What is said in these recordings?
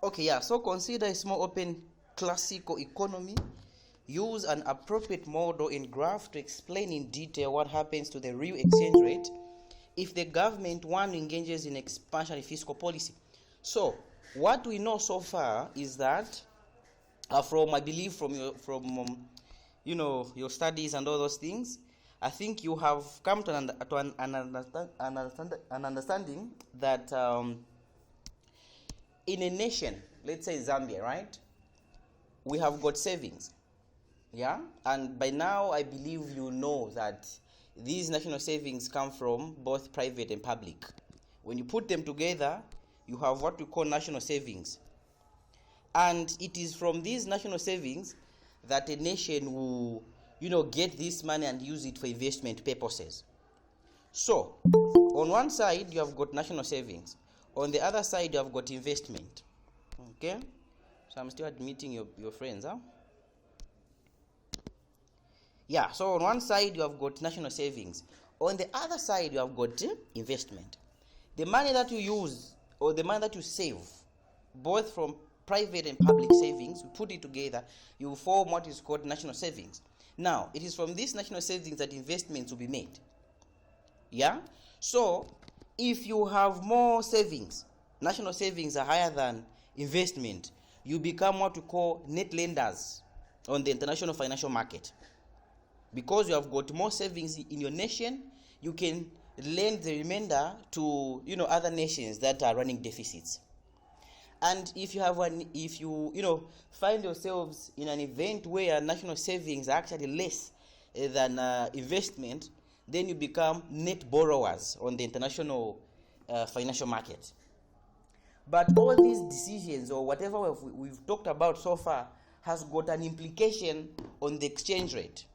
Okay, yeah, so consider a small open classical economy. Use an appropriate model in graph to explain in detail what happens to the real exchange rate if the government one engages in expansionary fiscal policy. So what we know so far is that from I believe from your studies and all those things, I think you have come to an understanding that in a nation, let's say Zambia, right? We have got savings, yeah, and by now I believe you know that these national savings come from both private and public. When you put them together, you have what we call national savings, and it is from these national savings that a nation will get this money and use it for investment purposes. So on one side you have got national savings, on the other side you have got investment. Okay, so I'm still admitting your friends, huh? Yeah, so on one side you have got national savings, on the other side you have got investment. The money that you use or the money that you save, both from private and public savings, we put it together, you form what is called national savings. Now it is from this national savings that investments will be made. Yeah, so if you have more savings, national savings are higher than investment, you become what we call net lenders on the international financial market. Because you have got more savings in your nation, you can lend the remainder to other nations that are running deficits. And if you find yourselves in an event where national savings are actually less than investment, then you become net borrowers on the international financial market. But all these decisions or whatever we've talked about so far has got an implication on the exchange rate.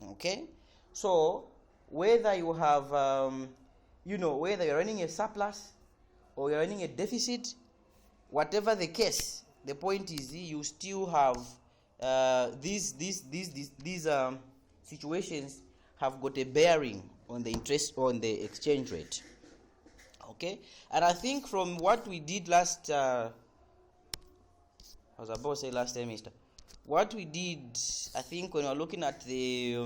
Okay, so whether you have whether you're running a surplus or you're running a deficit, whatever the case, the point is you still have these situations have got a bearing on the interest on the exchange rate. Okay, and I think from what we did last I was about to say last semester, what we did, I think when we're looking at the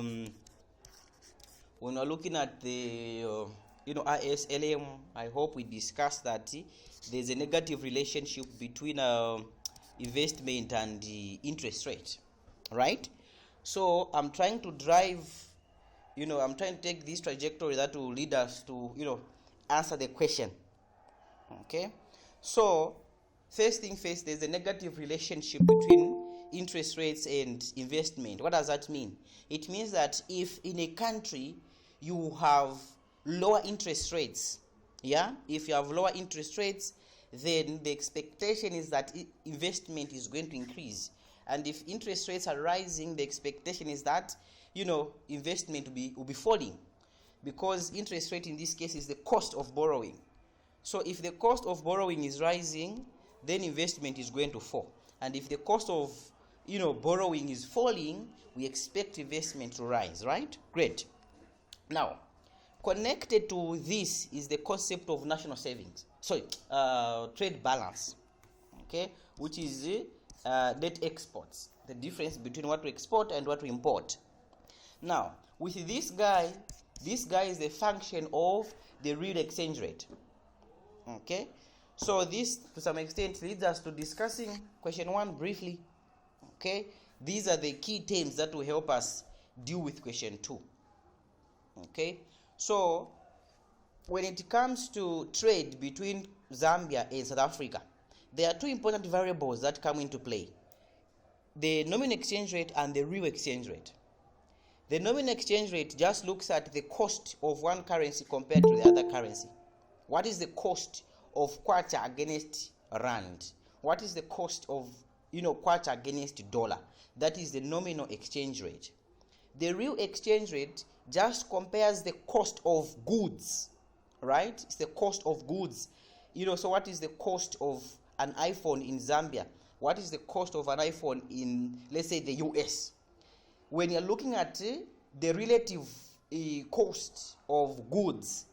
ISLM, I hope we discussed that there's a negative relationship between investment and interest rate, right? So I'm trying to take this trajectory that will lead us to answer the question. Okay, so first thing first, there's a negative relationship between interest rates and investment. What does that mean? It means that if in a country you have lower interest rates, if you have lower interest rates, then the expectation is that investment is going to increase. And if interest rates are rising, the expectation is that investment will be falling, because interest rate in this case is the cost of borrowing. So if the cost of borrowing is rising, then investment is going to fall. And if the cost of borrowing is falling, we expect investment to rise, right? Great. Now, connected to this is the concept of national savings. Trade balance. Okay, which is net exports, the difference between what we export and what we import. Now, with this guy is the function of the real exchange rate. Okay, so this to some extent leads us to discussing question 1 briefly. Okay, these are the key terms that will help us deal with question 2. Okay, so when it comes to trade between Zambia and South Africa, there are 2 important variables that come into play: the nominal exchange rate and the real exchange rate. The nominal exchange rate just looks at the cost of one currency compared to the other currency. What is the cost of kwacha against rand? What is the cost of kwacha against dollar? That is the nominal exchange rate. The real exchange rate just compares the cost of goods, right? It's the cost of goods. So what is the cost of an iPhone in Zambia? What is the cost of an iPhone in, let's say, the US? When you're looking at the relative cost of goods,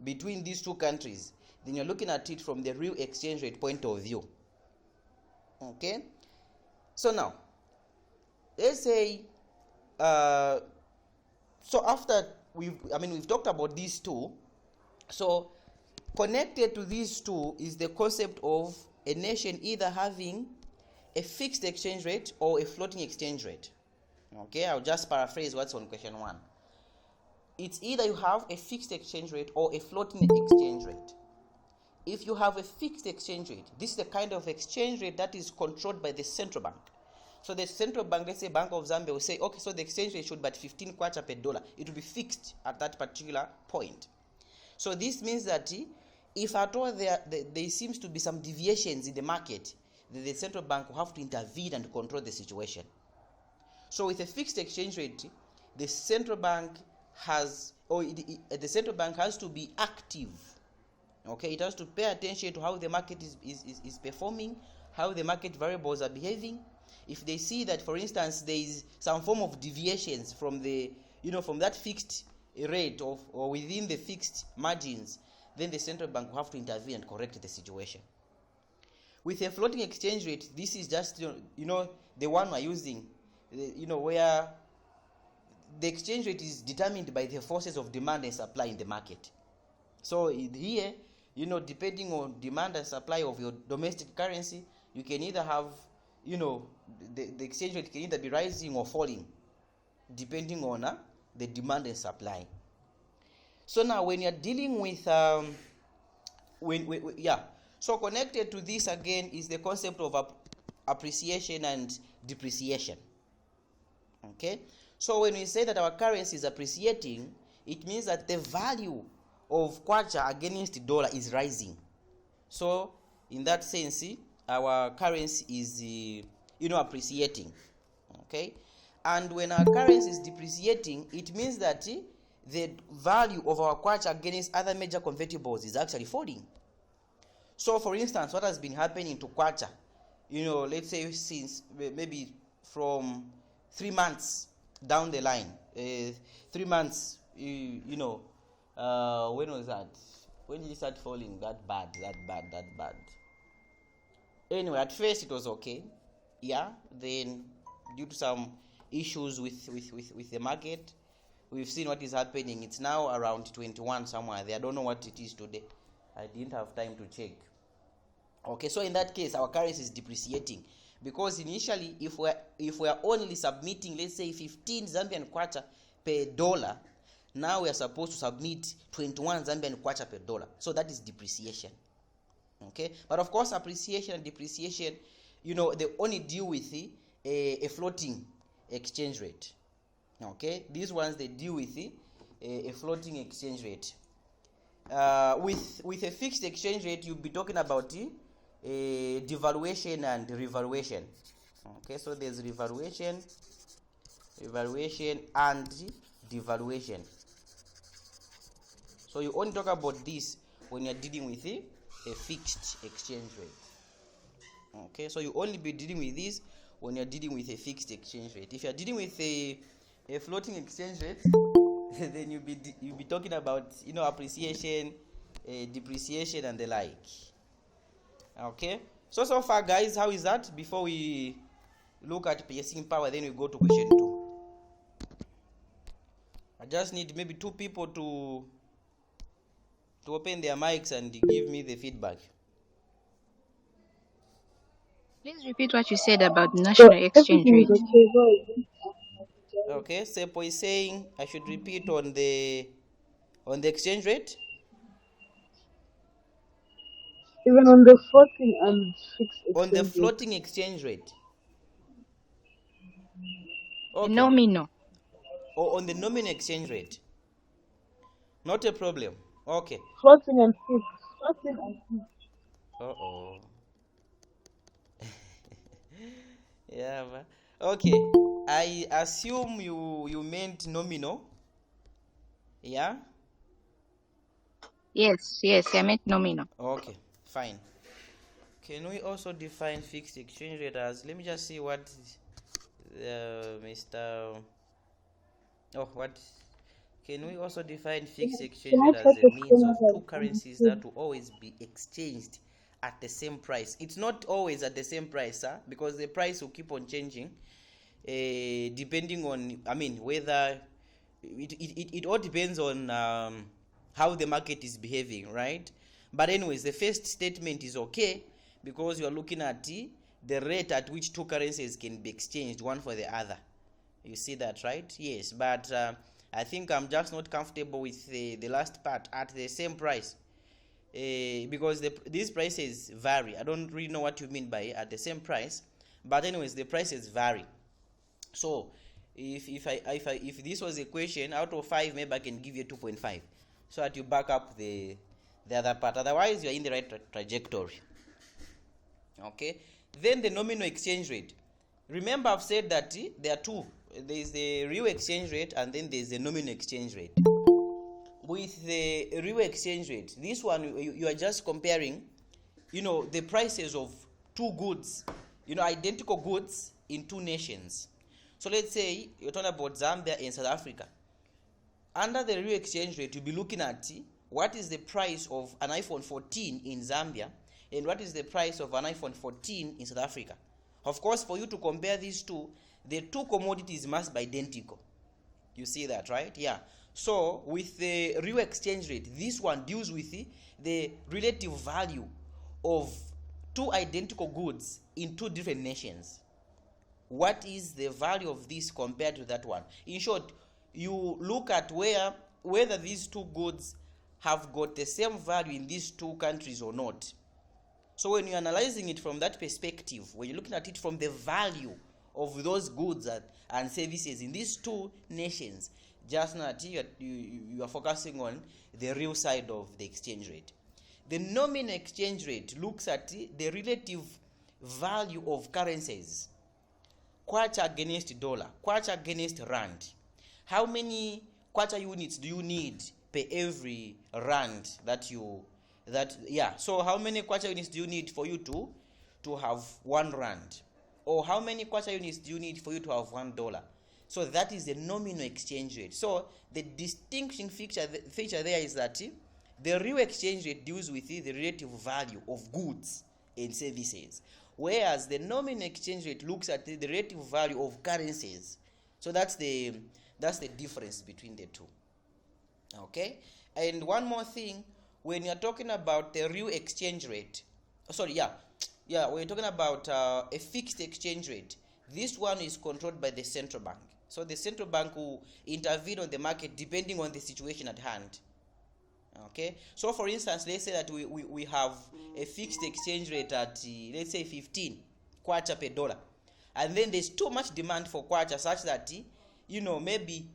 between these 2 countries, then you're looking at it from the real exchange rate point of view. Okay, so now let's say so after we've talked about these two. So connected to these two is the concept of a nation either having a fixed exchange rate or a floating exchange rate. Okay, I'll just paraphrase what's on question 1. It's either you have a fixed exchange rate or a floating exchange rate. If you have a fixed exchange rate, this is the kind of exchange rate that is controlled by the central bank. So the central bank, let's say Bank of Zambia, will say, okay, so the exchange rate should be at 15 kwacha per dollar. It will be fixed at that particular point. So this means that if at all there seems to be some deviations in the market, the central bank will have to intervene and control the situation. So with a fixed exchange rate, the central bank has to be active. Okay, it has to pay attention to how the market is performing, how the market variables are behaving. If they see that, for instance, there is some form of deviations from from that fixed rate or within the fixed margins, then the central bank will have to intervene and correct the situation. With a floating exchange rate, this is just the one we're using, where the exchange rate is determined by the forces of demand and supply in the market. So here, depending on demand and supply of your domestic currency, you can either have, the exchange rate can either be rising or falling, depending on the demand and supply. So now when you're dealing with, so connected to this again is the concept of appreciation and depreciation. Okay, so when we say that our currency is appreciating, it means that the value of kwacha against the dollar is rising. So in that sense, our currency is appreciating. Okay, and when our currency is depreciating, it means that the value of our kwacha against other major convertibles is actually falling. So for instance, what has been happening to kwacha, let's say since maybe from 3 months down the line, 3 months, when was that? When did it start falling that bad? Anyway, at first it was okay. Yeah, then due to some issues with the market, we've seen what is happening. It's now around 21 somewhere there. I don't know what it is today. I didn't have time to check. Okay, so in that case, our currency is depreciating because initially, if we're only submitting, let's say 15 Zambian kwacha per dollar, now we are supposed to submit 21 Zambian kwacha per dollar. So that is depreciation. Okay, but of course, appreciation and depreciation, they only deal with a floating exchange rate. Okay, these ones they deal with a floating exchange rate. With a fixed exchange rate, you'll be talking about devaluation and revaluation. Okay, so there's revaluation and devaluation. So you only talk about this when you're dealing with a fixed exchange rate. Okay, so you only be dealing with this when you're dealing with a fixed exchange rate. If you're dealing with a floating exchange rate, then you'll be talking about appreciation, depreciation, and the like. Okay, so far, guys, how is that? Before we look at purchasing power, then we go to question 2. I just need maybe 2 people to open their mics and give me the feedback. Please repeat what you said about national exchange rate. Okay, Sepo is saying I should repeat on the exchange rate. Even on the floating and fixed exchange on the floating exchange rate. Okay. Nominal. Or on the nominal exchange rate. Not a problem. Okay. Floating and fixed. Uh-oh. Yeah. Okay. I assume you meant nominal. Yeah? Yes, I meant nominal. Okay, fine. Can we also define fixed exchange rate as, let me just see what can we also define fixed exchange rate as a means of 2 currencies that will always be exchanged at the same price. It's not always at the same price, because the price will keep on changing, depending on, whether it all depends on how the market is behaving, right? But anyways, the first statement is okay, because you are looking at the rate at which two currencies can be exchanged one for the other. You see that, right? Yes, but I think I'm just not comfortable with the last part, at the same price, because these prices vary. I don't really know what you mean by at the same price, but anyways, the prices vary. So if this was a question, out of 5, maybe I can give you 2.5, so that you back up the other part. Otherwise, you're in the right trajectory. Okay, then the nominal exchange rate. Remember, I've said that there are two. There is the real exchange rate, and then there is the nominal exchange rate. With the real exchange rate, this one you are just comparing, the prices of two goods, identical goods in two nations. So let's say you're talking about Zambia and South Africa. Under the real exchange rate, you'll be looking at what is the price of an iPhone 14 in Zambia and what is the price of an iPhone 14 in South Africa. Of course, for you to compare these two, the two commodities must be identical. You see that, right? Yeah. So with the real exchange rate, this one deals with the relative value of two identical goods in two different nations. What is the value of this compared to that one? In short, you look at whether these two goods have got the same value in these two countries or not. So when you're analyzing it from that perspective, when you're looking at it from the value of those goods and services in these two nations, just not you are focusing on the real side of the exchange rate. The nominal exchange rate looks at the relative value of currencies. Kwacha against dollar, kwacha against rand. How many kwacha units do you need per every rand so how many kwacha units do you need for you to have 1 rand? Or how many kwacha units do you need for you to have $1? So that is the nominal exchange rate. So the distinction feature there is that the real exchange rate deals with the relative value of goods and services, whereas the nominal exchange rate looks at the relative value of currencies. So that's the difference between the two. Okay, and one more thing, when you're talking about the real exchange rate, when you're talking about a fixed exchange rate, this one is controlled by the central bank. So the central bank will intervene on the market depending on the situation at hand. Okay, so for instance, let's say that we have a fixed exchange rate at let's say 15 kwacha per dollar, and then there's too much demand for kwacha such that maybe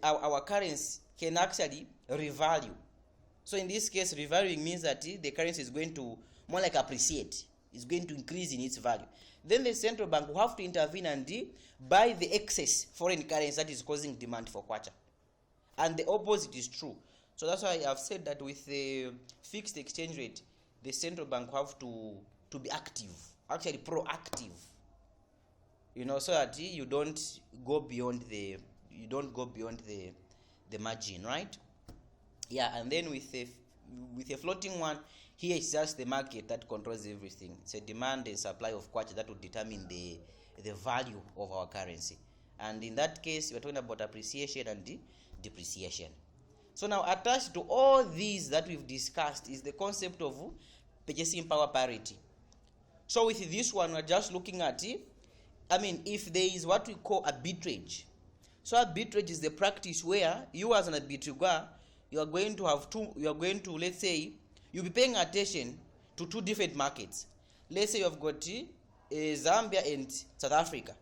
our currency can actually revalue. So in this case, revaluing means that the currency is going to more like appreciate. It's going to increase in its value. Then the central bank will have to intervene and buy the excess foreign currency that is causing demand for kwacha. And the opposite is true. So that's why I've said that with the fixed exchange rate, the central bank will have to be active, actually proactive. So that you don't go beyond the margin, right? Yeah, and then with a floating one, here it's just the market that controls everything. It's a demand and supply of kwacha that will determine the value of our currency. And in that case, we're talking about appreciation and depreciation. So now, attached to all these that we've discussed is the concept of purchasing power parity. So with this one, we're just looking at if there is what we call arbitrage. So arbitrage is the practice where you as an arbitrator, let's say, you'll be paying attention to two different markets. Let's say you have got Zambia and South Africa.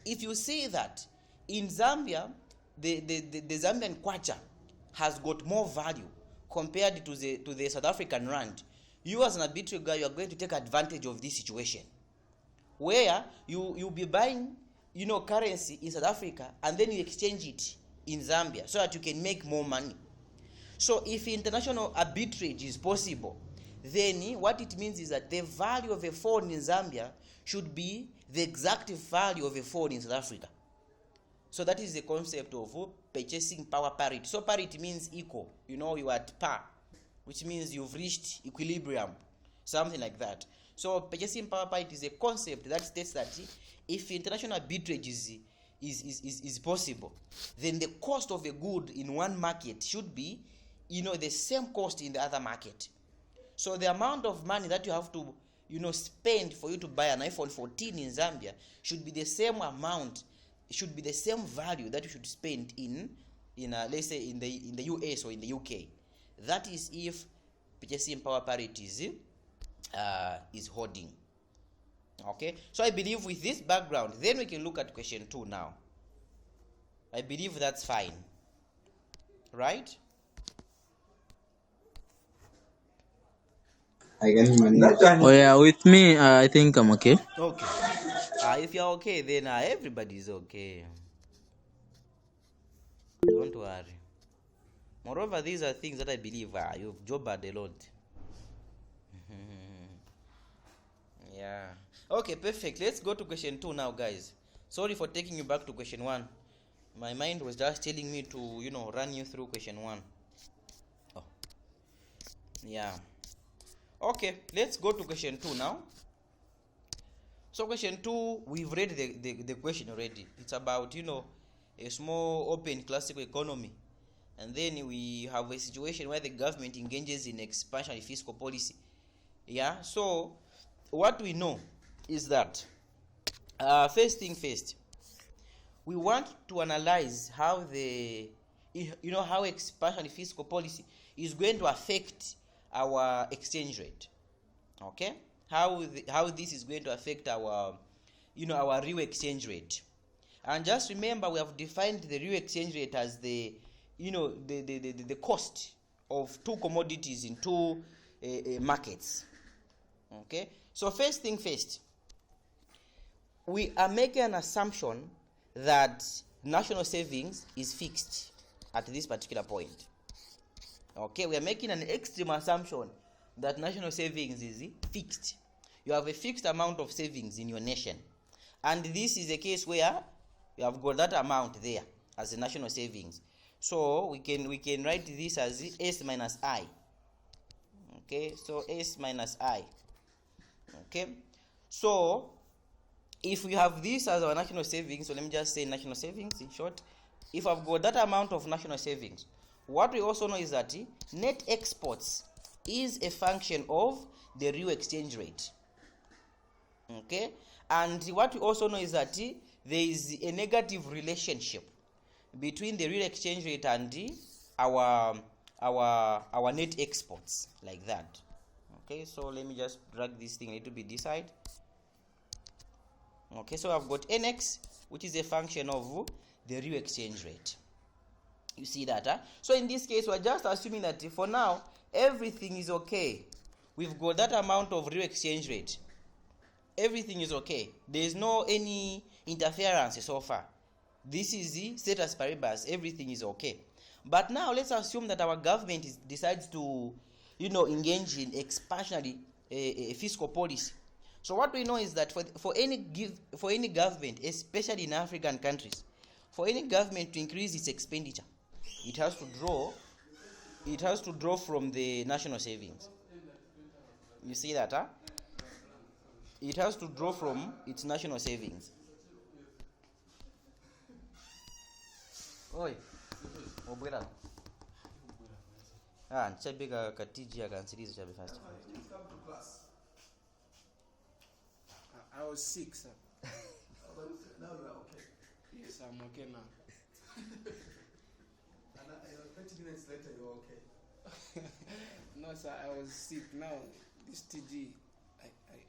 If you see that in Zambia, the Zambian kwacha has got more value compared to the South African rand, you as an arbitrator, you are going to take advantage of this situation, where you'll be buying currency in South Africa and then you exchange it in Zambia so that you can make more money. So if international arbitrage is possible, then what it means is that the value of a phone in Zambia should be the exact value of a phone in South Africa. So that is the concept of purchasing power parity. So parity means equal. You are at par, which means you've reached equilibrium. something like that. So purchasing power parity is a concept that states that if international arbitrage is possible, then the cost of a good in one market should be, the same cost in the other market. So the amount of money that you have to, spend for you to buy an iPhone 14 in Zambia should be the same amount, should be the same value that you should spend in let's say in the US or in the UK. That is if purchasing power parity is holding. Okay, so I believe with this background, then we can look at question 2 now. I believe that's fine, right? Oh yeah, with me, I think I'm okay. Okay. If you're okay, then everybody's okay. Don't worry. Moreover, these are things that I believe you've jobbed a lot. Yeah. Okay, perfect. Let's go to question 2 now, guys. Sorry for taking you back to question 1. My mind was just telling me to, run you through question 1. Oh. Yeah. Okay, let's go to question 2 now. So question 2, we've read the question already. It's about, a small open classical economy. And then we have a situation where the government engages in expansionary fiscal policy. Yeah, so what we know is that, first thing first, we want to analyze how how expansionary fiscal policy is going to affect our exchange rate. Okay, how this is going to affect our our real exchange rate. And just remember, we have defined the real exchange rate as the the cost of two commodities in two markets. Okay, so first thing first, we are making an assumption that national savings is fixed at this particular point. Okay, we are making an extreme assumption that national savings is fixed. You have a fixed amount of savings in your nation, and this is a case where you have got that amount there as a national savings. So we can write this as S minus I. Okay, so S minus I. Okay, so if we have this as our national savings, so let me just say national savings in short. If I've got that amount of national savings, what we also know is that net exports is a function of the real exchange rate. Okay, and what we also know is that there is a negative relationship between the real exchange rate and our net exports, like that. Okay, so let me just drag this thing a little bit this side. Okay, so I've got NX, which is a function of the real exchange rate. You see that, huh? So in this case, we're just assuming that for now everything is okay. We've got that amount of real exchange rate. Everything is okay. There is no any interference so far. This is the status paribus. Everything is okay. But now let's assume that our government decides to, engage in expansionary fiscal policy. So what we know is that for any government, especially in African countries, for any government to increase its expenditure, it has to draw from the national savings. You see that, huh? It has to draw from its national savings. Oi, obwela. Nchabiga katiji akansiriza chabe fast. I was sick, sir. Now you are okay. Yes, I'm okay now. And 30 minutes later, you're okay. No, sir, I was sick. Now, this TG,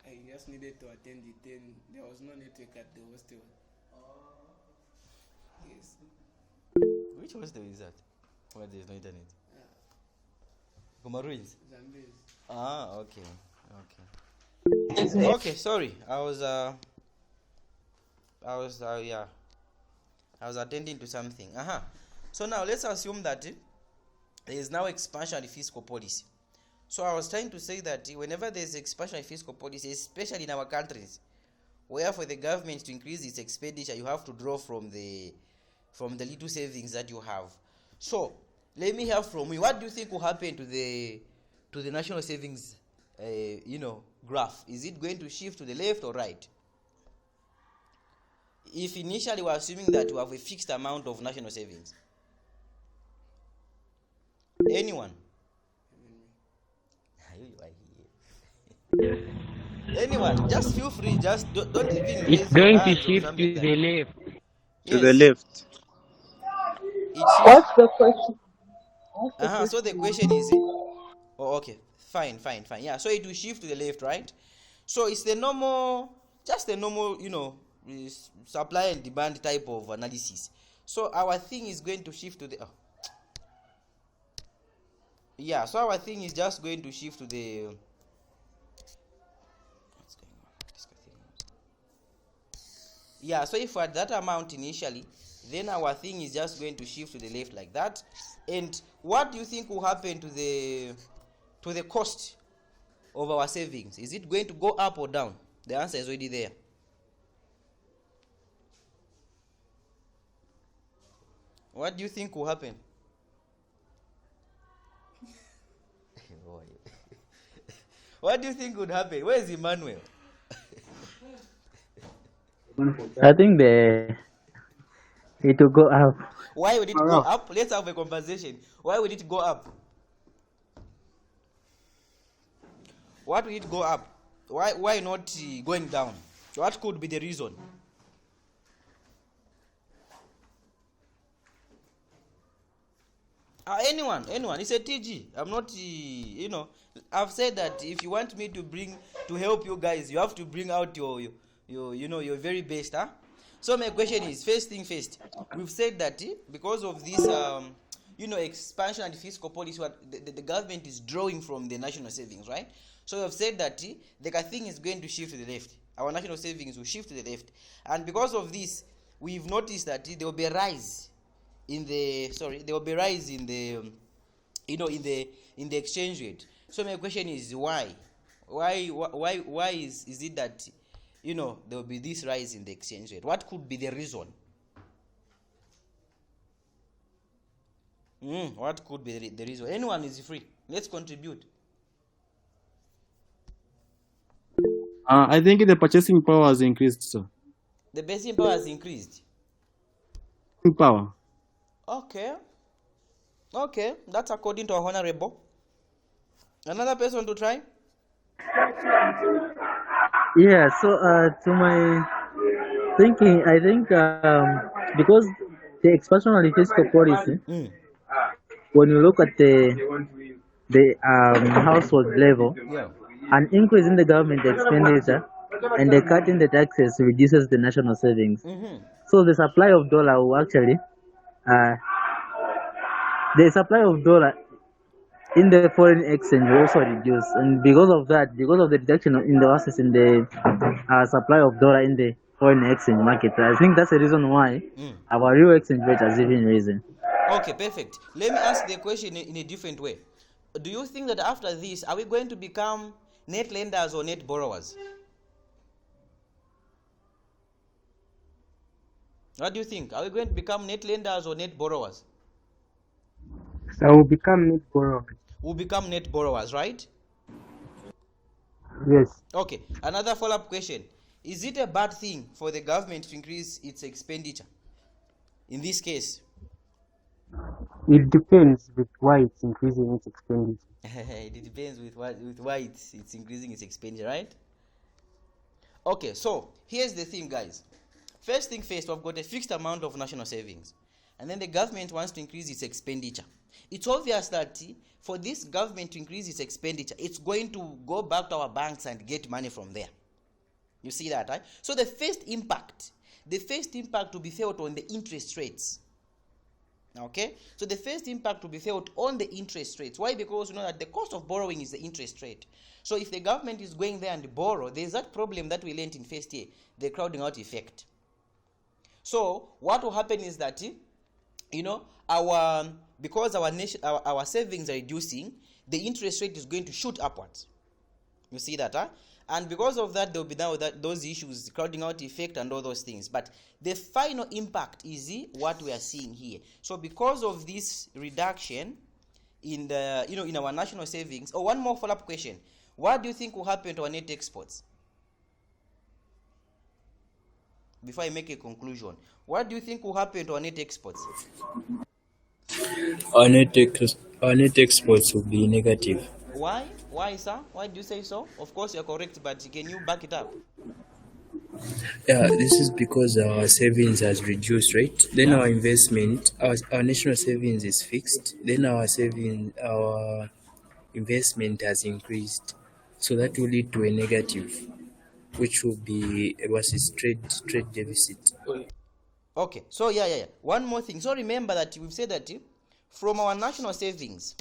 I just needed to attend it. Then there was no network at the hostel. Yes. Which hostel is that? Where there is no internet? Goma Ruins? Zambezi. Okay. Okay, sorry. I was attending to something. So now let's assume that there is now expansionary fiscal policy. So I was trying to say that whenever there is expansionary fiscal policy, especially in our countries, where for the government to increase its expenditure, you have to draw from the little savings that you have. So let me hear from you. What do you think will happen to the national savings graph, is it going to shift to the left or right? If initially we're assuming that you have a fixed amount of national savings. Anyone? Anyone? Just feel free. Just don't even raise It's your going to hands or shift something to like the that. left. To the Yes. left. It shifts. What's the question? What's the So the question is, okay, fine. Yeah, so it will shift to the left, right? So it's just the normal, supply and demand type of analysis. So our thing is going to shift to the. Yeah, so our thing is just going to shift to the. What's going on? Yeah, so if we're at that amount initially, then our thing is just going to shift to the left like that. And what do you think will happen to the cost of our savings? Is it going to go up or down? The answer is already there. What do you think will happen? What do you think would happen? Where is Emmanuel? I think it will go up. Why would it go up? Let's have a conversation. Why would it go up? What would it go up? Why not going down? What could be the reason? Anyone? It's a TG. I'm not, I've said that if you want me to help you guys, you have to bring out your very best, huh? So my question is, first thing first, we've said that because of this, expansion and fiscal policy, the government is drawing from the national savings, right? So we've said that the thing is going to shift to the left. Our national savings will shift to the left, and because of this, we've noticed that there will be a rise in the in the exchange rate. So my question is, why is it that there will be this rise in the exchange rate? What could be the reason? What could be the reason? Anyone is free. Let's contribute. I think the purchasing power has increased, sir. The purchasing power has increased. Power. Okay, that's according to our honorable. Another person to try? Yeah, so to my thinking, I think because the expansion of the fiscal policy, when you look at the household level, Yeah. an increase in the government expenditure and the cut in the taxes reduces the national savings. So the supply of dollar will actually, the supply of dollar in the foreign exchange will also reduce, and because of the reduction in the assets in the supply of dollar in the foreign exchange market, I think that's the reason why our real exchange rate has even risen. Okay, perfect. Let me ask the question in a different way. Do you think that after this, are we going to become net lenders or net borrowers? What do you think? Are we going to become net lenders or net borrowers? So we'll become net borrowers. We'll become net borrowers, right? Yes. Okay, another follow-up question. Is it a bad thing for the government to increase its expenditure? In this case? It depends with why it's increasing its expenditure. It depends with why it's increasing its expenditure, right? Okay, so here's the thing, guys. First thing first, we've got a fixed amount of national savings, and then the government wants to increase its expenditure. It's obvious that for this government to increase its expenditure, it's going to go back to our banks and get money from there. You see that, right? So the first impact will be felt on the interest rates. Okay, so the first impact will be felt on the interest rates. Why? Because you know that the cost of borrowing is the interest rate. So if the government is going there and borrow, there's that problem that we learned in first year, the crowding out effect. So what will happen is that because our savings are reducing, the interest rate is going to shoot upwards. You see that, huh? And because of that, there will be now those issues, crowding out effect and all those things. But the final impact is what we are seeing here. So because of this reduction in the in our national savings, one more follow-up question. What do you think will happen to our net exports? Before I make a conclusion, what do you think will happen to our net exports? Our net exports will be negative. Why? Why, sir? Why do you say so? Of course, you're correct, but can you back it up? Yeah, this is because our savings has reduced, right? Then Yeah. our investment, our national savings is fixed. Then our investment has increased, so that will lead to a negative, which will be versus trade deficit. Okay, so yeah. One more thing. So remember that we've said that from our national savings,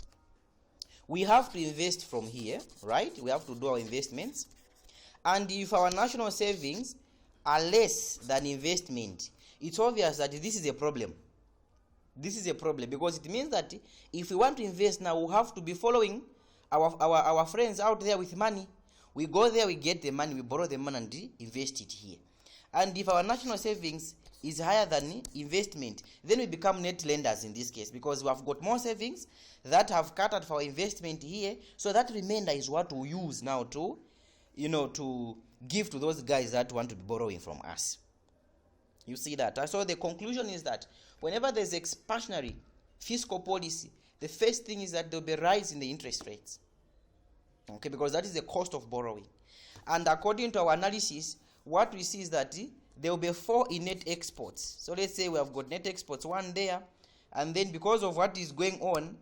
we have to invest from here, right? We have to do our investments. And if our national savings are less than investment, it's obvious that this is a problem. This is a problem because it means that if we want to invest now, we have to be following our friends out there with money. We go there, we get the money, we borrow the money and invest it here. And if our national savings is higher than investment, then we become net lenders in this case because we have got more savings that have catered for investment here. So that remainder is what we use now to, to give to those guys that want to be borrowing from us. You see that? So the conclusion is that whenever there's expansionary fiscal policy, the first thing is that there'll be a rise in the interest rates. Okay, because that is the cost of borrowing. And according to our analysis, what we see is that there will be 4 in net exports. So let's say we have got net exports 1 there, and then because of what is going on,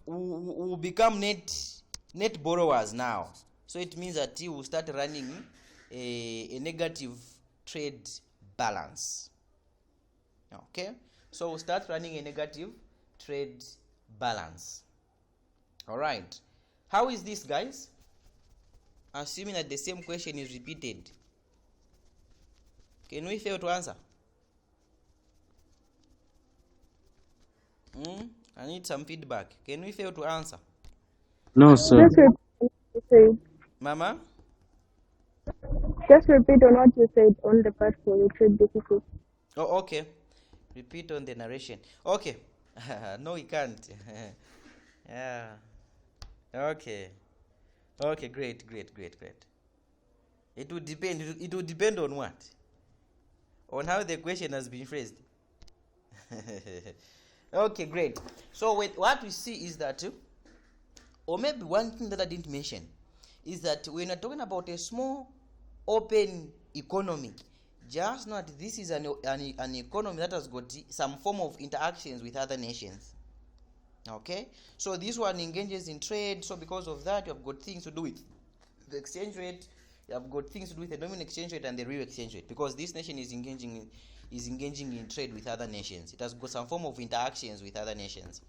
we'll become net borrowers now. So it means that we will start running a negative trade balance. Okay, so we'll start running a negative trade balance. All right, how is this, guys? Assuming that the same question is repeated, can we fail to answer? I need some feedback. Can we fail to answer? No, sir. Just repeat what you said. Mama? Just repeat on what you said on the part for the trade deficit. Oh, okay. Repeat on the narration. Okay. No, we can't. Yeah. Okay. Okay, great. It would depend. It would depend on what? On how the question has been phrased. Okay, great. So what we see is that, or maybe one thing that I didn't mention, is that when we're talking about a small open economy, just not this is an economy that has got some form of interactions with other nations. Okay, so this one engages in trade. So because of that, you have got things to do with the exchange rate. You have got things to do with the nominal exchange rate and the real exchange rate, because this nation is engaging in trade with other nations. It has got some form of interactions with other nations.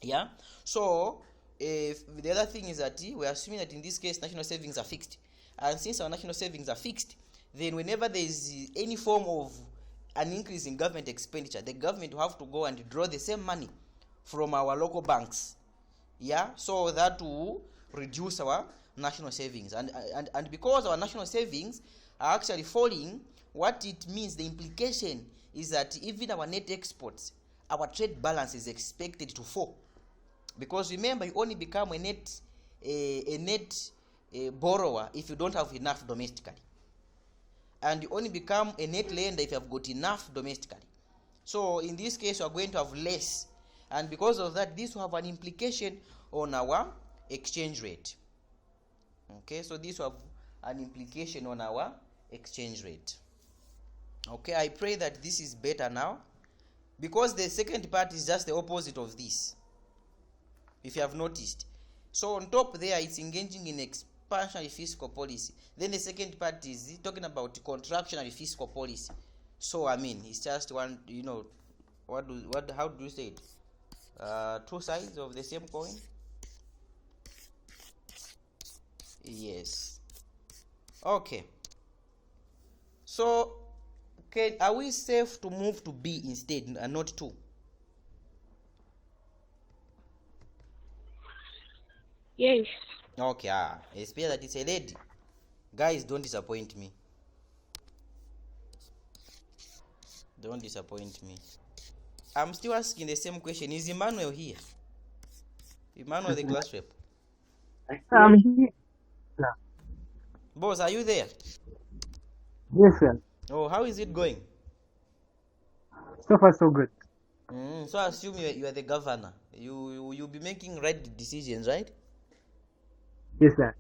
Yeah. So if the other thing is that we are assuming that in this case national savings are fixed, and since our national savings are fixed, then whenever there is any form of an increase in government expenditure, the government will have to go and draw the same money from our local banks. Yeah, so that will reduce our national savings, and because our national savings are actually falling, what it means, the implication is that even our net exports, our trade balance is expected to fall, because remember, you only become a net borrower if you don't have enough domestically, and you only become a net lender if you have got enough domestically. So in this case, you are going to have less, and because of that, this will have an implication on our exchange rate. Okay, so this will have an implication on our exchange rate. Okay, I pray that this is better now, because the second part is just the opposite of this, if you have noticed. So on top there, it's engaging in expansionary fiscal policy. Then the second part is talking about contractionary fiscal policy. So I mean, it's just one, how do you say it? Two sides of the same coin. Yes. Okay. So are we safe to move to B instead and not 2? Yes. Okay, it's better that it's a lady. Guys, don't disappoint me. Don't disappoint me. I'm still asking the same question. Is Emmanuel here? Emmanuel, the class rep. I'm here. Boss, are you there? Yes, sir. Oh, how is it going? So far, so good. So I assume you are the governor. You'll be making right decisions, right? Yes, sir.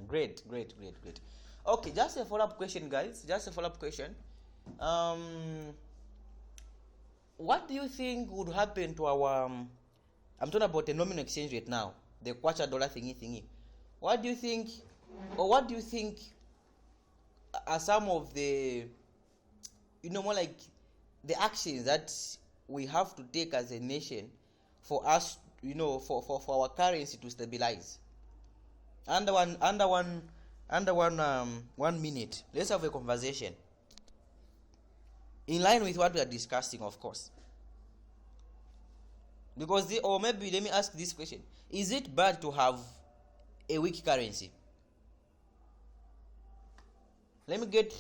Great. Okay, just a follow-up question, guys. Just a follow-up question. What do you think would happen to our I'm talking about the nominal exchange rate now, the kwacha dollar thingy. What do you think are some of the, more like the actions that we have to take as a nation for us, for our currency to stabilize? Under one 1 minute, let's have a conversation in line with what we are discussing, of course. Because or maybe let me ask this question: is it bad to have a weak currency? Let me get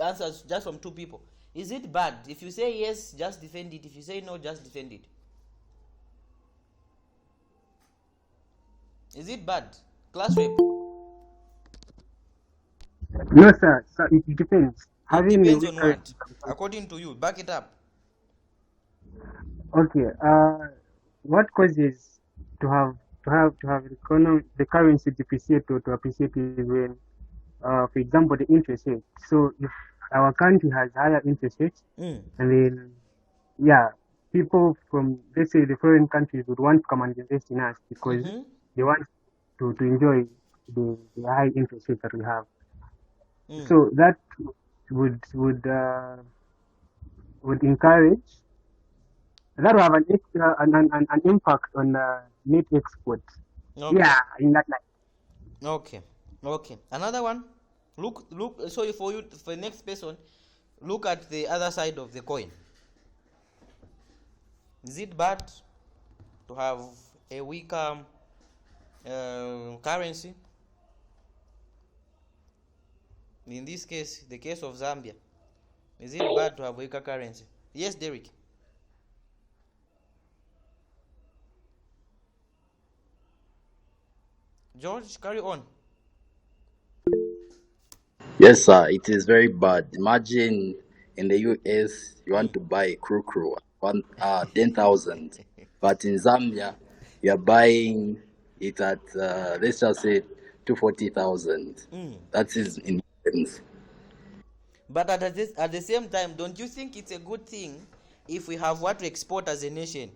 answers just from two people. Is it bad? If you say yes, just defend it. If you say no, just defend it. Is it bad? Class rep. No, sir. So it depends. It depends on what? According to you, back it up. Okay. What causes to have the currency depreciate or to appreciate is when, for example, the interest rate. So if our country has higher interest rates, and then people from, let's say, the foreign countries would want to come and invest in us because they want to enjoy the high interest rate that we have. So that would encourage, that will have an impact on net export. Okay. Yeah, in that line. Okay. Another one. Look. So for the next person, look at the other side of the coin. Is it bad to have a weaker currency? In this case, the case of Zambia, is it bad to have weaker currency? Yes, Derek. George, carry on. Yes, sir. It is very bad. Imagine in the US you want to buy a crew 10,000, but in Zambia you are buying it at let's just say 240,000. That is in difference. But at the same time, don't you think it's a good thing if we have what to export as a nation?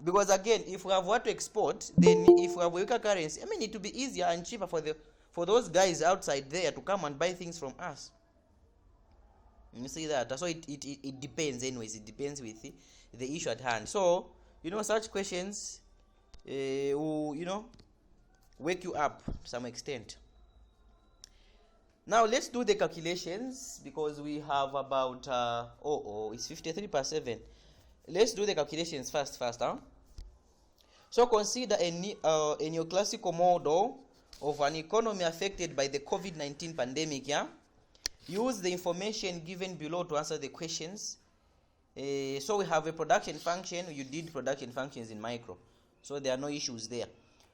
Because again, if we have what to export, then if we have weaker currency, it will be easier and cheaper for those guys outside there to come and buy things from us. You see that? So it depends anyways. It depends with the issue at hand. So, such questions will, wake you up to some extent. Now let's do the calculations because we have about it's 53/7. Let's do the calculations fast, huh? So consider a neoclassical model of an economy affected by the COVID-19 pandemic, yeah? Use the information given below to answer the questions. So we have a production function. You did production functions in micro, so there are no issues there.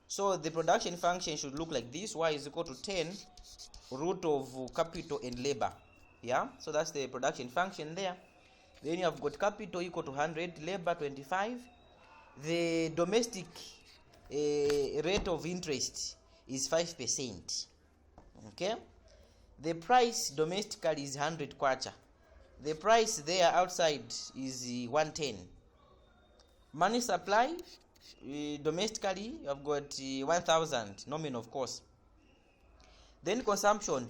So the production function should look like this: y is equal to 10 root of capital and labor, yeah? So that's the production function there. Then you have got capital equal to 100, labor 25. The domestic rate of interest is 5%. Okay? The price domestically is 100 kwacha. The price there outside is 110. Money supply domestically you have got 1,000 nominal, of course. Then consumption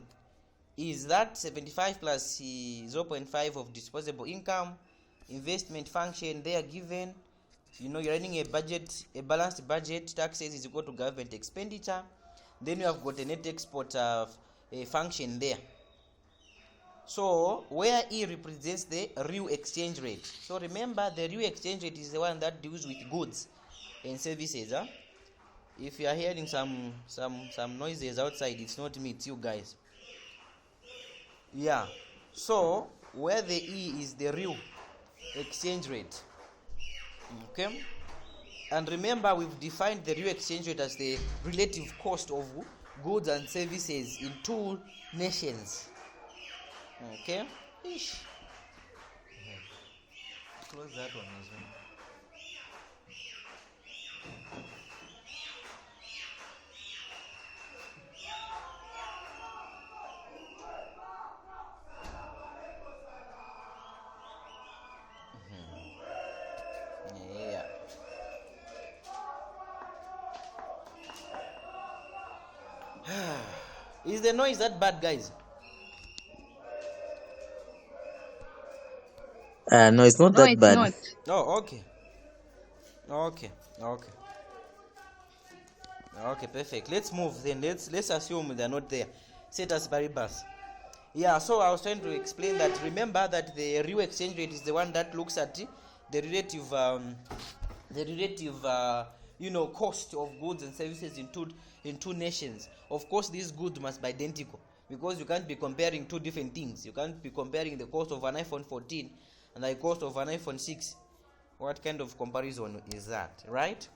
is that 75 plus 0.5 of disposable income. Investment function they are given. You're running a balanced budget. Taxes is equal to government expenditure. Then you have got a net export function there. So where E represents the real exchange rate. So remember, the real exchange rate is the one that deals with goods and services. Huh? If you are hearing some noises outside, it's not me, it's you guys. Yeah. So where the E is the real exchange rate. Okay. And remember, we've defined the real exchange rate as the relative cost of goods and services in two nations. Okay? Ish. Close that one as well. Yeah. Is the noise that bad, guys? No, it's not No, that it's bad. not. Oh, okay. Okay. Okay, perfect. Let's move then. Let's assume they're not there. Ceteris paribus. Yeah, so I was trying to explain that. Remember that the real exchange rate is the one that looks at the relative cost of goods and services in two nations. Of course, these goods must be identical, because you can't be comparing two different things. You can't be comparing the cost of an iPhone 14 and the cost of an iPhone 6. What kind of comparison is that, right?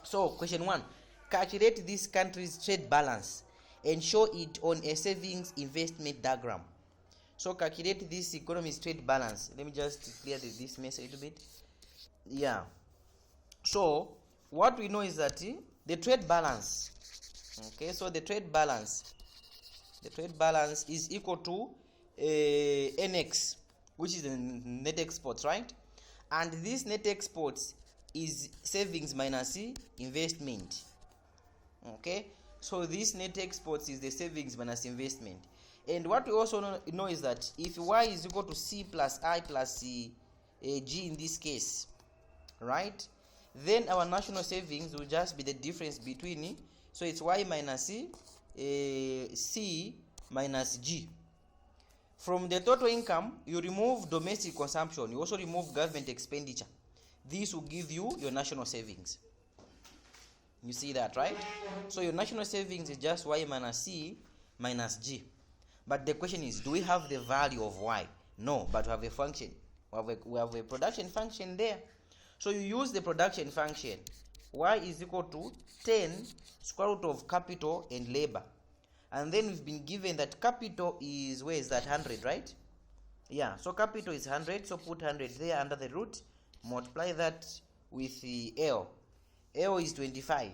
So, question 1. Calculate this country's trade balance and show it on a savings investment diagram. So, calculate this economy's trade balance. Let me just clear this mess a little bit. Yeah. So, what we know is that the trade balance, okay, so the trade balance is equal to NX, which is the net exports, right? And this net exports is savings minus investment. Okay, so this net exports is the savings minus investment. And what we also know is that if y is equal to c plus I plus g in this case, right, then our national savings will just be the difference between, so it's y minus c minus g. From the total income, you remove domestic consumption, you also remove government expenditure. This will give you your national savings. You see that, right? So your national savings is just y minus c minus g. But the question is, do we have the value of y? No, but we have a function. We have a production function there. So you use the production function. Y is equal to 10 square root of capital and labor. And then we've been given that capital is, where is that, 100, right? Yeah, so capital is 100, so put 100 there under the root. Multiply that with the L. L is 25,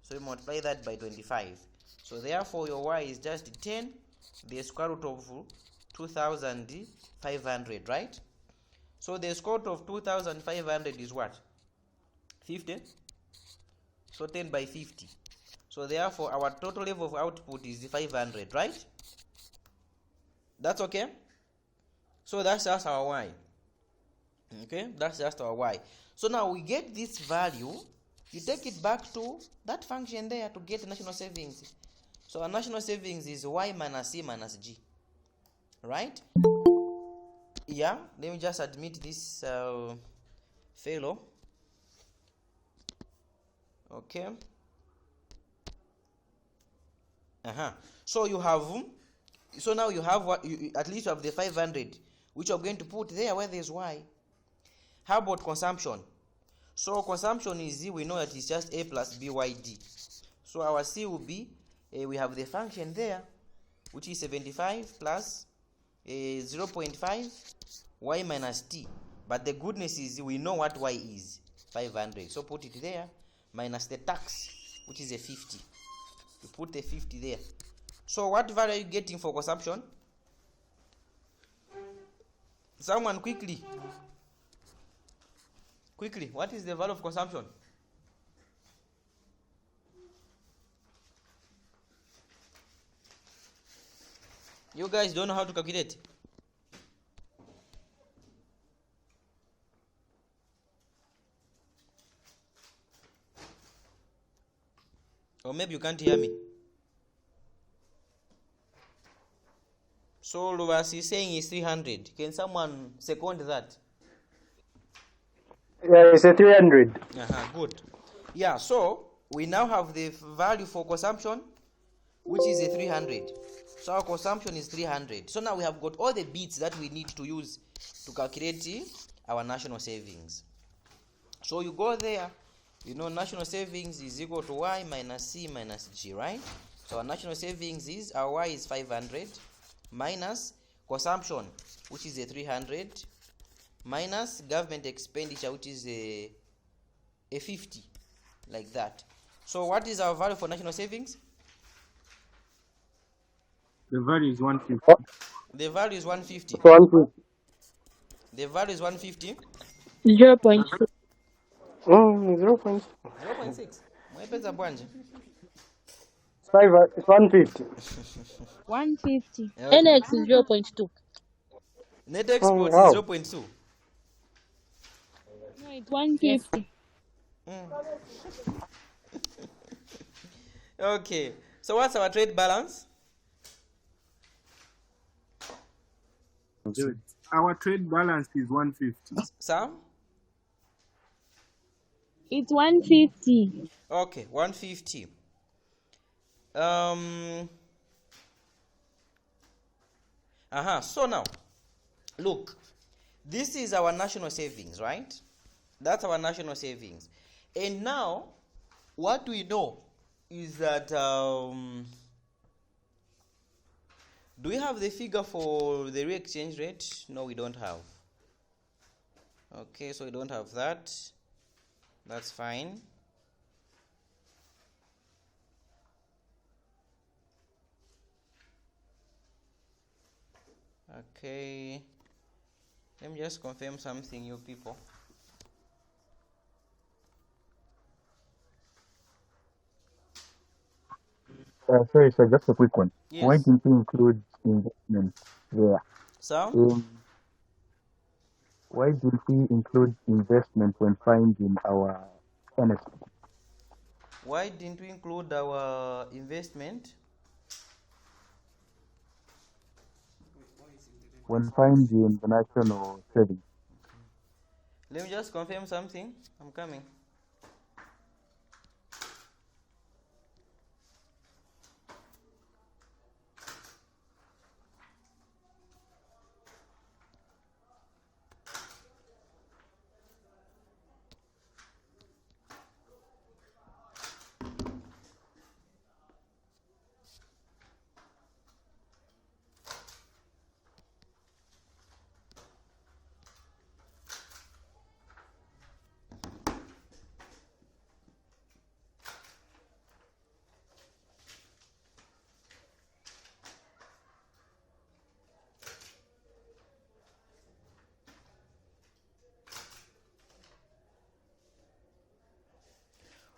so you multiply that by 25. So therefore your y is just 10, the square root of 2,500, right? So the square root of 2,500 is what? 50. So 10 by 50. So therefore our total level of output is 500, right? That's okay? So that's just our y. Okay, that's just our y. So now we get this value, you take it back to that function there to get national savings. So our national savings is y minus c minus g, right? Yeah, let me just admit this fellow. Okay. So you have, so now you have what, at least you have the 500, which you're going to put there where there's y. How about consumption? So consumption is, we know that it's just a plus byd. So our c will be, we have the function there, which is 75 plus 0.5 y minus t. But the goodness is we know what y is, 500. So put it there, minus the tax, which is a 50. You put the 50 there. So what value are you getting for consumption? Someone quickly, what is the value of consumption? You guys don't know how to calculate? Or maybe you can't hear me. So Luvas is saying is 300. Can someone second that? Yeah, it's a 300. Good. Yeah, so we now have the value for consumption, which is a 300. So our consumption is 300. So now we have got all the bits that we need to use to calculate our national savings. So you go there, You know national savings is equal to y minus c minus g, right? So our national savings is, our y is 500 minus consumption, which is a 300, minus government expenditure, which is a 50, like that. So what is our value for national savings? The value is 150. The value is 150. 150. The value is 150. 0.6. 0.6. 0.6. Mwepeza bwanje. It's 150. 150. Okay. NX is 0.2. Net exports wow. is 0.2. No, it's 150. Okay. So what's our trade balance? Our trade balance is 150. Sam? It's 150. Okay, 150. So now, look, this is our national savings, right? That's our national savings. And now, what we know is that, do we have the figure for the re-exchange rate? No, we don't have. Okay, so we don't have that. That's fine. Okay, let me just confirm something, you people. Sorry, sir, just a quick one. Yes. Why didn't you include investment there? So, Why didn't we include investment when finding our NSP? why didn't we include our investment? When finding the national savings? Let me just confirm something. I'm coming.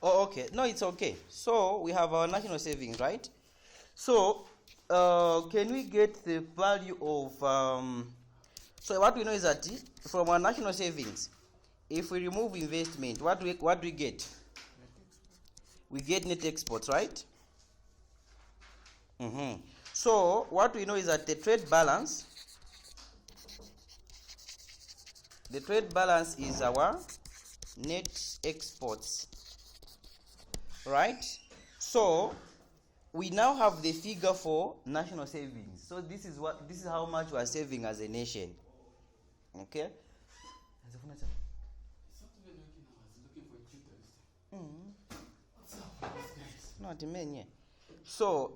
Oh, okay. No, it's okay. So we have our national savings, right? So can we get the value of so what we know is that from our national savings, if we remove investment, what do we get? We get net exports, right? So what we know is that the trade balance is our net exports, right? So we now have the figure for national savings. So this is how much we are saving as a nation. Okay? Not many. So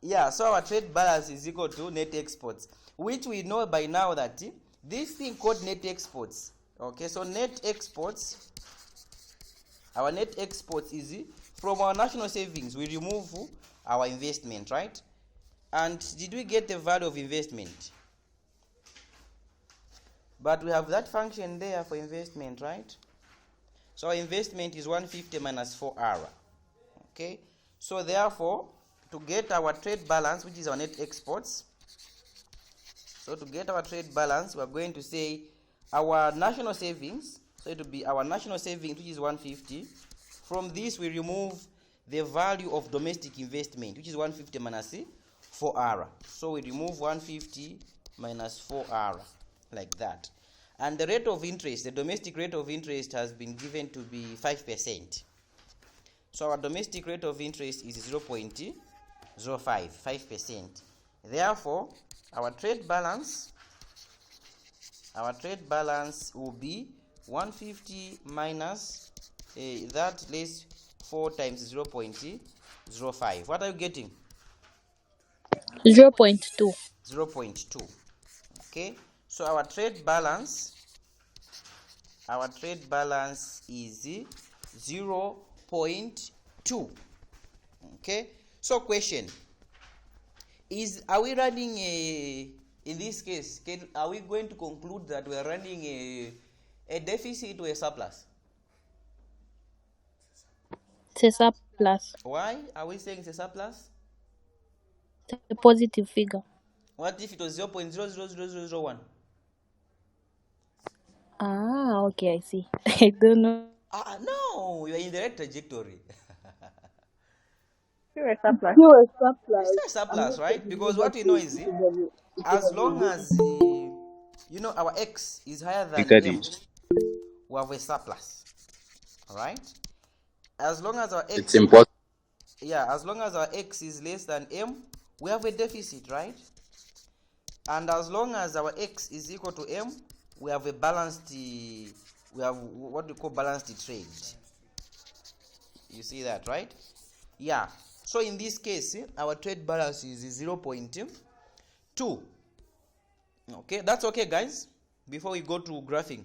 yeah, so our trade balance is equal to net exports, which we know by now that this thing called net exports. Okay, so net exports, our net exports is from our national savings, we remove our investment, right? And did we get the value of investment? But we have that function there for investment, right? So our investment is 150 minus 4R. Okay, so therefore, to get our trade balance, which is our net exports, so to get our trade balance, we are going to say our national savings, so it will be our national savings, which is 150. From this, we remove the value of domestic investment, which is 150 minus 4R. So we remove 150 minus 4R, like that. And the rate of interest, the domestic rate of interest has been given to be 5%. So our domestic rate of interest is 0.05, 5%. Therefore, our trade balance will be 150 minus that less 4 times 0.05. What are you getting? 0.2. 0.2. Okay, so our trade balance is 0.2. Okay, so question is, are we running in this case, are we going to conclude that we are running a deficit or a surplus? It's a surplus. Why are we saying it's a surplus? It's a positive figure. What if it was 0.000001? Ah, okay, I see. I don't know. No, you are in the right trajectory. Still a surplus. Still a surplus. It's still a surplus, right? Because what we know is, as long as our x is higher than Look at m, it. we have a surplus. All right. As long as our x, It's important. as long as our x is less than m, we have a deficit, right? And as long as our x is equal to m, we have a balanced. We have what we call balanced trade. You see that, right? Yeah. So in this case, our trade balance is 0.2. Okay, that's okay, guys. Before we go to graphing.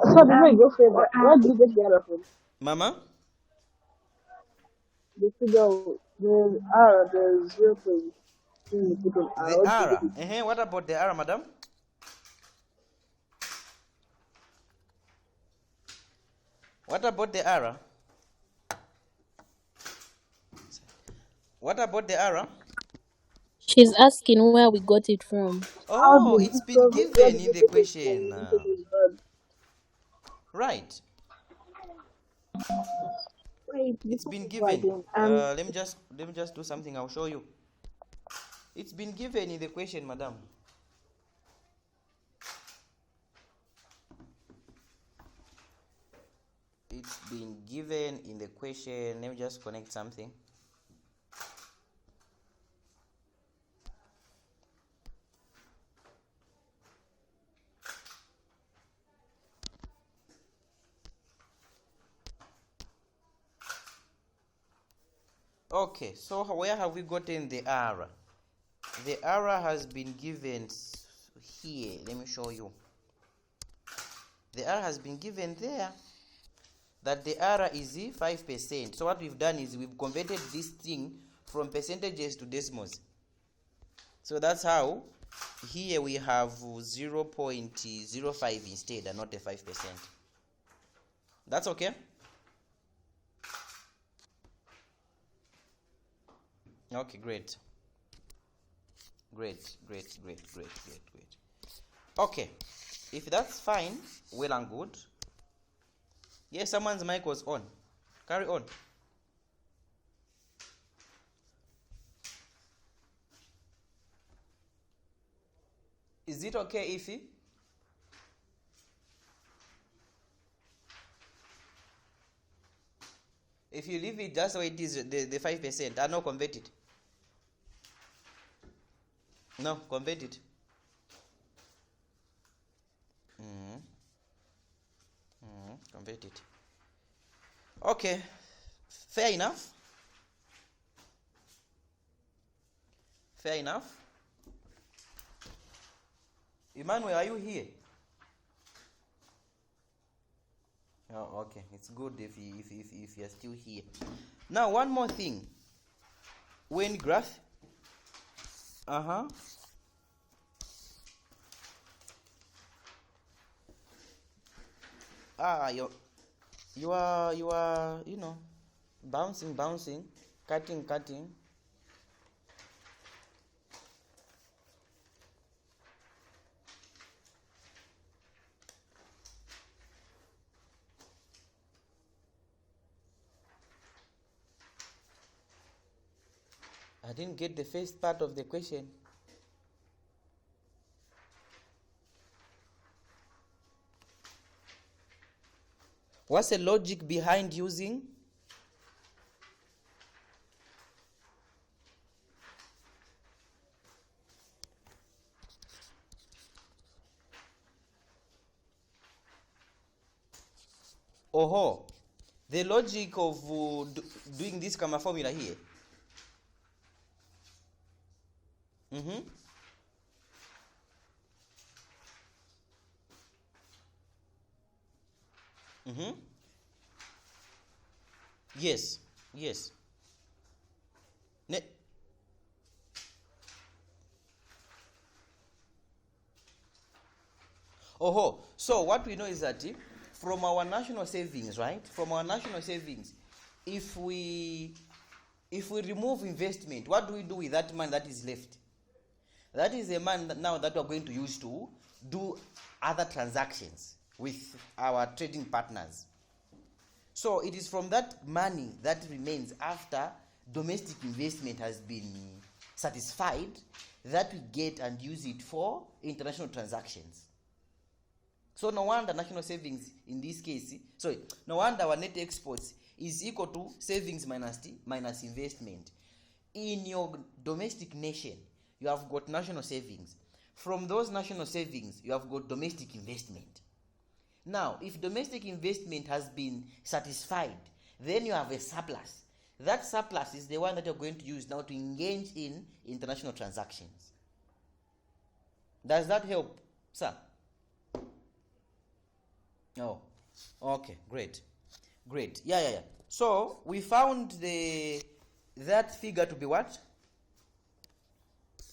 So before you go further, what did you get the error from? Mama? The figure, the R, the 0.2. The R. What about the R, madam? What about the R? What about the R? She's asking where we got it from. Oh, it's been given in the question. Right. Wait, it's been given. Let me just do something. I'll show you. It's been given in the question, madam. It's been given in the question. Let me just connect something. Okay, so where have we gotten the R? The R has been given here. Let me show you. The R has been given there, that the R is 5%. So what we've done is we've converted this thing from percentages to decimals. So that's how here we have 0.05 instead and not a 5%. That's okay? Okay, great. Great. Okay, if that's fine, well and good. Yes, someone's mic was on. Carry on. Is it okay, Ify? If you leave it just the way it is, the 5%, I not convert it. No, convert it. Convert it. Okay, fair enough. Fair enough. Emmanuel, are you here? Oh, okay. It's good if you're still here. Now, one more thing. When graph, you are bouncing, cutting. I didn't get the first part of the question. What's the logic behind using? Oh, the logic of doing this Kama formula here. Yes, yes. So what we know is that from our national savings, right? From our national savings, if we remove investment, what do we do with that money that is left? That is the money now that we are going to use to do other transactions with our trading partners. So it is from that money that remains after domestic investment has been satisfied that we get and use it for international transactions. So no wonder national savings in this case, no wonder our net exports is equal to savings minus investment. In your domestic nation, you have got national savings. From those national savings, you have got domestic investment. Now, if domestic investment has been satisfied, then you have a surplus. That surplus is the one that you're going to use now to engage in international transactions. Does that help, sir? Oh, okay, great. Yeah. So we found that figure to be what? 0.0.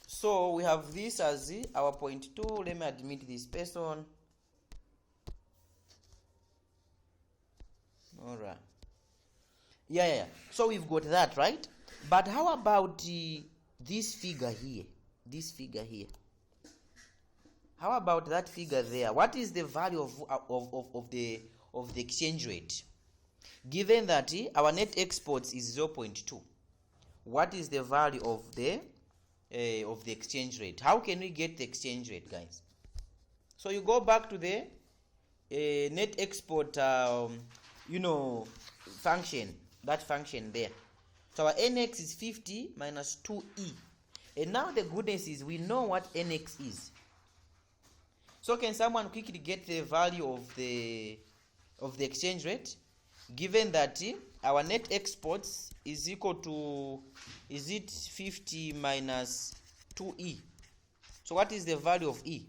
So we have this as our point 2. Let me admit this person. All right. Yeah. So we've got that, right? But how about this figure here? How about that figure there? What is the value of the exchange rate? Given that our net exports is 0.2, what is the value of the exchange rate? How can we get the exchange rate, guys? So you go back to the net export function, that function there. So our NX is 50 minus 2E. And now the goodness is we know what NX is. So can someone quickly get the value of the exchange rate? Given that our net exports is equal to, is it 50 minus 2E? So what is the value of E?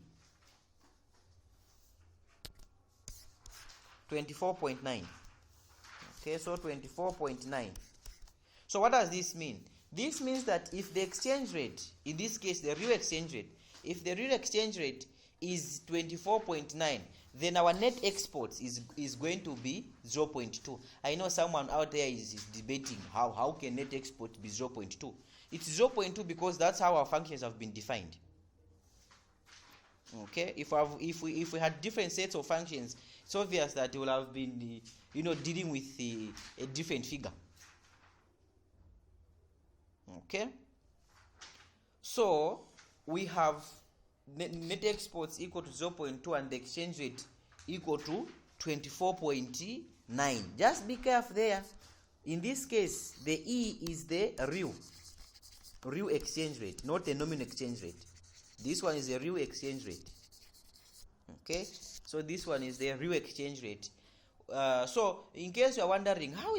24.9. Okay, so 24.9. So what does this mean? This means that if the exchange rate, in this case the real exchange rate, if the real exchange rate is 24.9, then our net exports is going to be 0.2. I know someone out there is debating how can net export be 0.2. It's 0.2 because that's how our functions have been defined. Okay, if we had different sets of functions, it's obvious that we will have been dealing with a different figure. Okay, so we have net exports equal to 0.2 and the exchange rate equal to 24.9. Just be careful there. In this case, the E is the real exchange rate, not the nominal exchange rate. This one is the real exchange rate. Okay, so this one is the real exchange rate. So in case you are wondering, why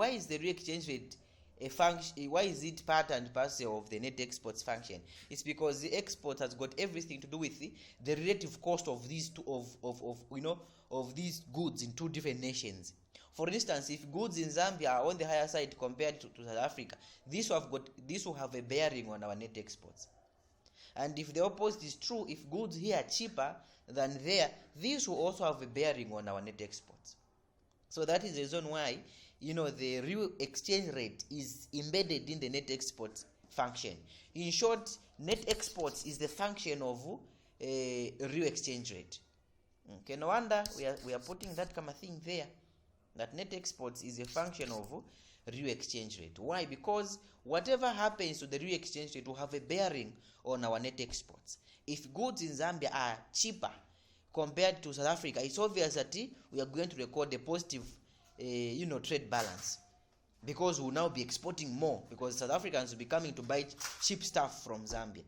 is the real exchange rate a function? Why is it part and parcel of the net exports function? It's because the export has got everything to do with the relative cost of these two of these goods in two different nations. For instance, if goods in Zambia are on the higher side compared to South Africa, this will have a bearing on our net exports. And if the opposite is true, if goods here are cheaper than there, this will also have a bearing on our net exports. So that is the reason why the real exchange rate is embedded in the net export function. In short, net exports is the function of a real exchange rate. Okay, no wonder we are putting that kind of thing there, that net exports is a function of real exchange rate. Why? Because whatever happens to the real exchange rate will have a bearing on our net exports. If goods in Zambia are cheaper compared to South Africa, it's obvious that we are going to record a positive trade balance, because we will now be exporting more, because South Africans will be coming to buy cheap stuff from Zambia.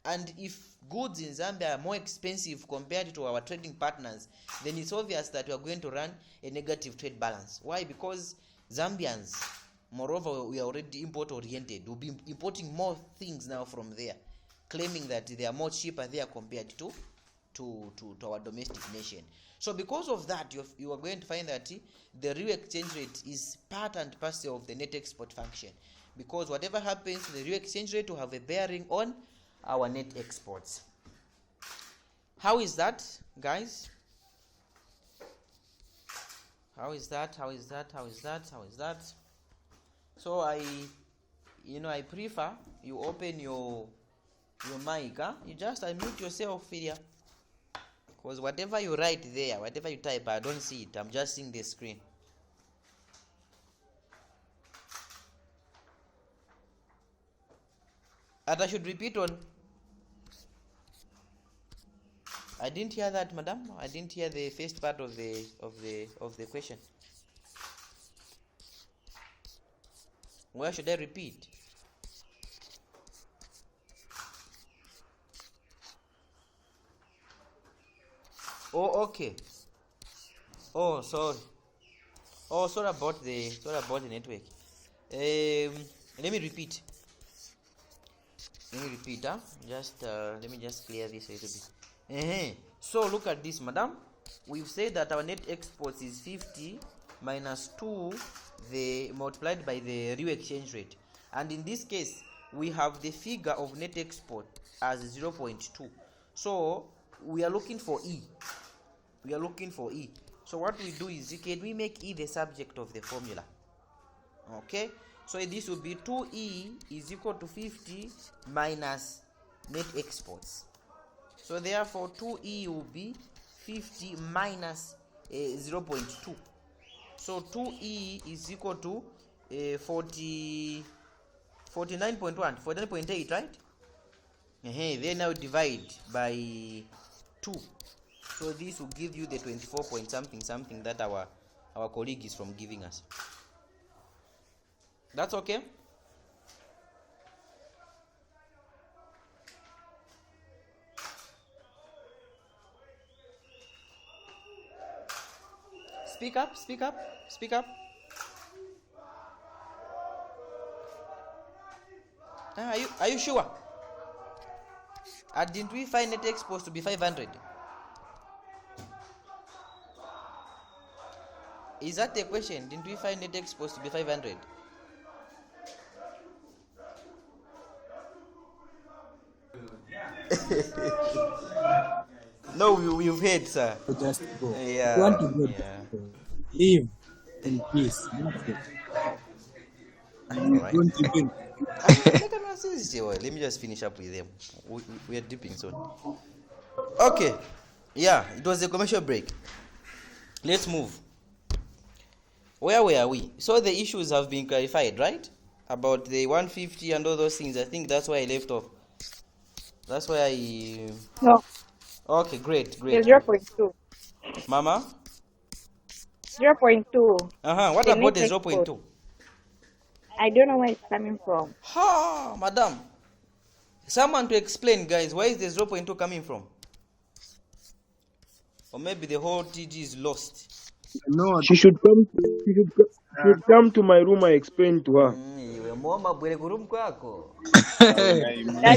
And if goods in Zambia are more expensive compared to our trading partners, then it's obvious that we are going to run a negative trade balance. Why? Because Zambians, moreover, we are already import oriented. We'll be importing more things now from there, claiming that they are more cheaper there compared to our domestic nation. So because of that, you are going to find that the real exchange rate is part and parcel of the net export function, because whatever happens to the real exchange rate will have a bearing on our net exports. How is that, guys? How is that? So I prefer you open your mic, you just unmute yourself here, because whatever you write there, whatever you type, I don't see it. I'm just seeing the screen. And I should repeat on. I didn't hear that, madam. I didn't hear the first part of the question. Where should I repeat? Oh, okay. Oh, sorry. Oh, sorry about the network. Let me repeat. Just let me just clear this a little bit. So look at this, madam. We've said that our net exports is 50 minus 2 multiplied by the real exchange rate, and in this case we have the figure of net export as 0.2. So we are looking for E. So what we do is, we make E the subject of the formula. Okay, so this will be 2E is equal to 50 minus net exports. So therefore 2E will be 50 minus 0.2. So 2E is equal to 49.8, right? Then now divide by 2. So this will give you the 24 point something that our colleague is from giving us. That's okay? Speak up. Are you sure? Didn't we find net exports to be 500? Is that the question? Didn't we find net exports to be 500? No, we've heard, sir. Just go. Yeah. You want to go? Leave in peace. Right. Don't even. Let me just finish up with them. We are dipping soon. Okay. Yeah, it was a commercial break. Let's move. Where were we? So the issues have been clarified, right? About the 150 and all those things. I think that's why I left off. That's why I... No. Okay, great. It's 0.2. Mama? 0.2. What The about the net 0.2? I don't know where it's coming from. Madam. Someone to explain, guys, where is the 0.2 coming from? Or maybe the whole TG is lost. No, she should come to my room. I explain to her. That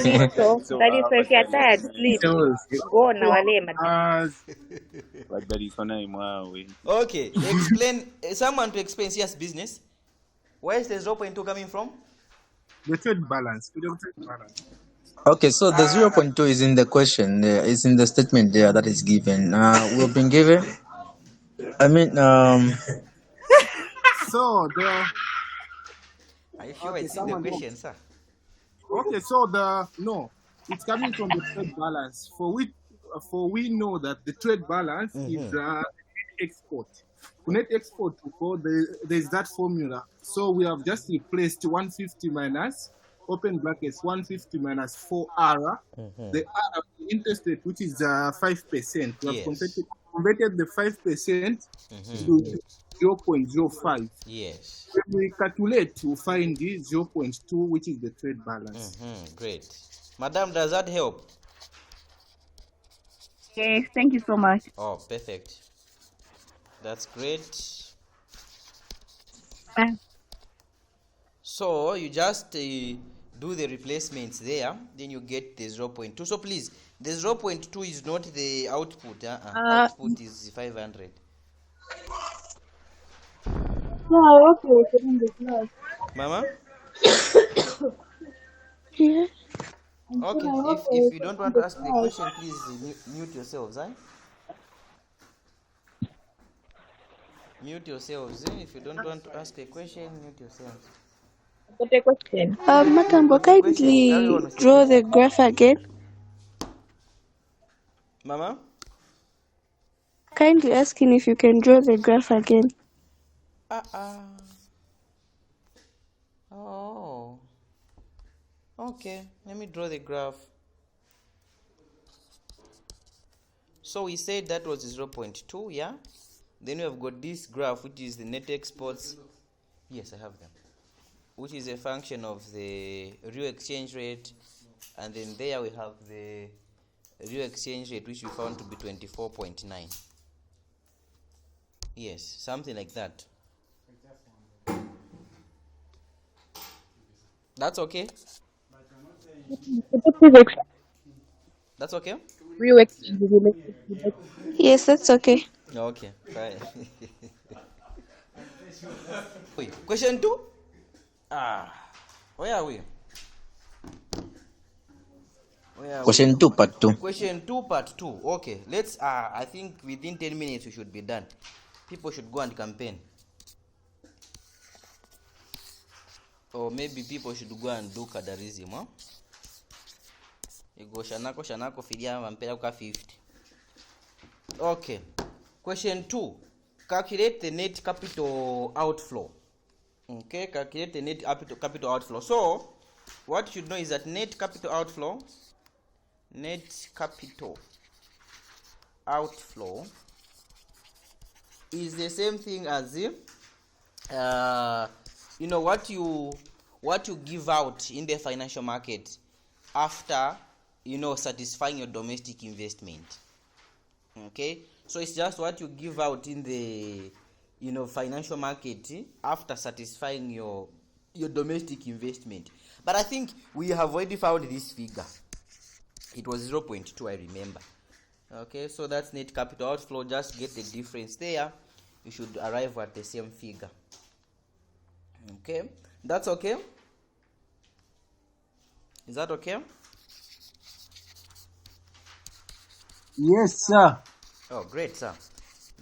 is so if you're tired, sleep. Go now, Okay, explain. Someone to explain CS business. Where is the 0.2 coming from? The trade balance. Okay, so the 0.2 is in the question, is in the statement there that is given. We've been given. So the. Are you sure it's in the question, sir? Okay, so it's coming from the trade balance. For we know that the trade balance is export. For net export to go, there's that formula. So we have just replaced 150 minus, open brackets, 150 minus 4R. The R, the interest rate, which is 5%. We have converted the 5% to 0.05. Yes. When we calculate, we find the 0.2, which is the trade balance. Great. Madam, does that help? Yes, thank you so much. Oh, perfect. That's great. So you just do the replacements there, then you get the 0.2. So please, the 0.2 is not the output. Output is 500. No, I work in the class. Mama? Yeah. Okay, if you don't want to ask the question, please mute yourselves, eh? Mute yourselves, eh? If you don't want to ask a question, mute yourselves. Got a question. Matambo, kindly draw the graph again. Mama? Kindly asking if you can draw the graph again. Oh. Okay, let me draw the graph. So we said that was 0.2, yeah? Then we have got this graph, which is the net exports. Yes, I have them. Which is a function of the real exchange rate. And then there we have the real exchange rate, which we found to be 24.9. Yes, something like that. That's okay? That's okay? Real exchange. Yes, that's okay. Okay, fine. Wait, question 2? Where are we? Question 2, part 2. Question 2, part 2. Okay, let's, I think within 10 minutes we should be done. People should go and campaign. Or maybe people should go and do cadarism, huh? You go shanako fidia mampela kwa 50. Okay. Question 2. Calculate the net capital outflow. Okay, calculate the net capital outflow. So, what you should know is that net capital outflow is the same thing as you know what you give out in the financial market after satisfying your domestic investment. Okay, so it's just what you give out in the financial market after satisfying your domestic investment. But I think we have already found this figure. It was 0.2, I remember. Okay, so that's net capital outflow. Just get the difference there. You should arrive at the same figure. Okay, that's okay? Is that okay? Yes, sir. Oh, great, sir.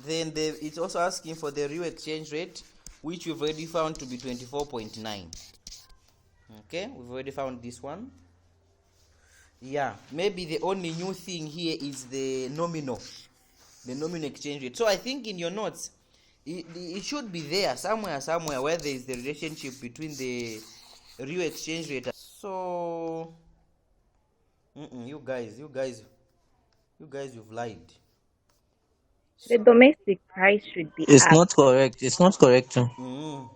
Then it's also asking for the real exchange rate, which we've already found to be 24.9. Okay, we've already found this one. Yeah, maybe the only new thing here is the nominal exchange rate. So I think in your notes, it should be there somewhere where there is the relationship between the real exchange rate. So, you guys, you've lied. The domestic price should be It's up. not correct. It's not correct. So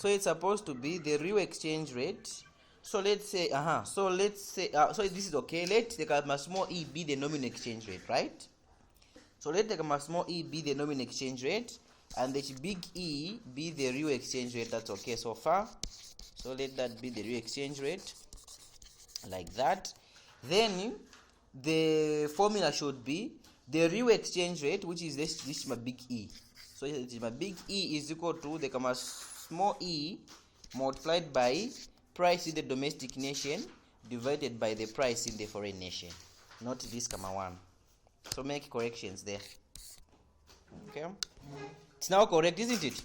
it's supposed to be the real exchange rate. So let's say, so this is okay. Let the gamma small e be the nominal exchange rate, right? So let the gamma small e be the nominal exchange rate, and the big E be the real exchange rate. That's okay so far. So let that be the real exchange rate, like that. Then the formula should be the real exchange rate, which is this my big E. So my big E is equal to the gamma small e multiplied by price in the domestic nation divided by the price in the foreign nation, not this comma 1. So make corrections there. Okay, it's now correct, isn't it?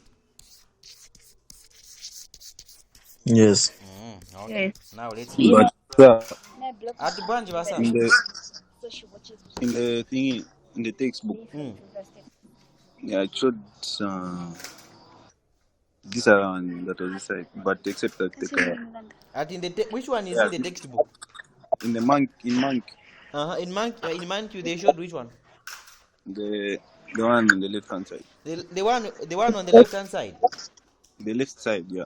Yes. Okay. Yes. Now let's At in the thingy, in the textbook, yeah, it showed this one that was this side, but except that the which one is in the textbook? In Monk. In Monk, they showed which one? The one on the left hand side. The one on the left hand side. The left side, yeah.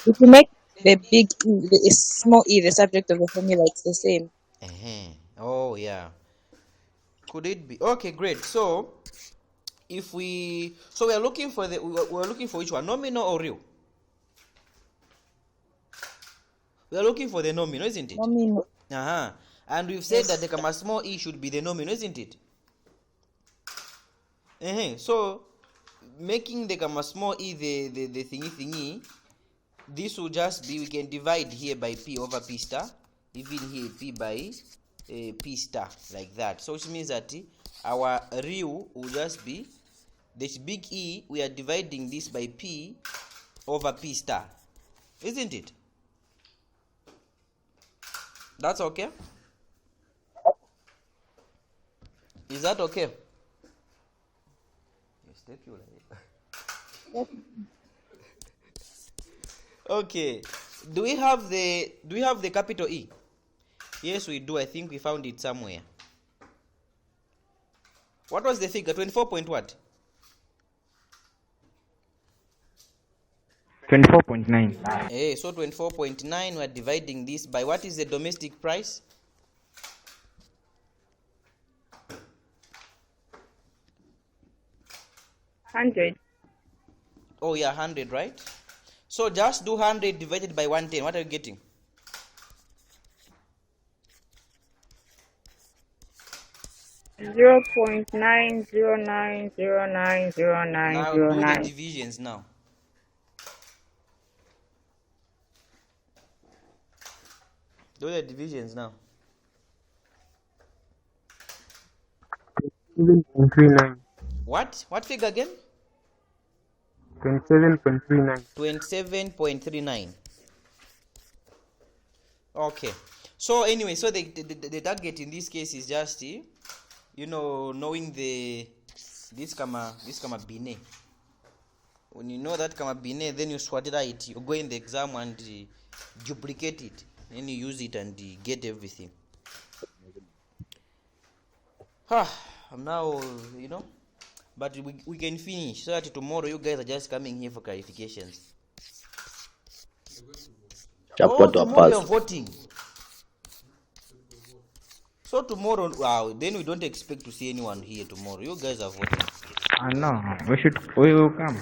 If you make the big E, the small e, the subject of the formula, it's the same. Oh yeah. Could it be? Okay, great. So if we are looking for we're looking for which one, nominal or real? We are looking for the nominal, isn't it? Nominal. And we've said that the comma small e should be the nominal, isn't it? So making the comma small e the thingy, this will just be, we can divide here by p over p star, even here p by p star, like that. So which means that our real will just be this big E, we are dividing this by p over p star, isn't it? That's okay? Is that okay? Okay. Do we have the capital E? Yes, we do. I think we found it somewhere. What was the figure? 24 point what? 24.9. So 24.9, we are dividing this by what is the domestic price? $100. Oh yeah, 100, right? So just do 100 divided by 110. What are you getting? $0.90909090909. Now do the divisions now. Do the divisions now. 27.39. What? What figure again? 27.39. 27.39. Okay. So anyway, so the target in this case is just, knowing this comma bine. When you know that comma bine, then you swat it out. You go in the exam and duplicate it. Then you use it and get everything. I'm now, but we can finish so that tomorrow you guys are just coming here for clarifications. Tomorrow you're voting. So tomorrow, wow, then we don't expect to see anyone here tomorrow. You guys are voting. No, we will come.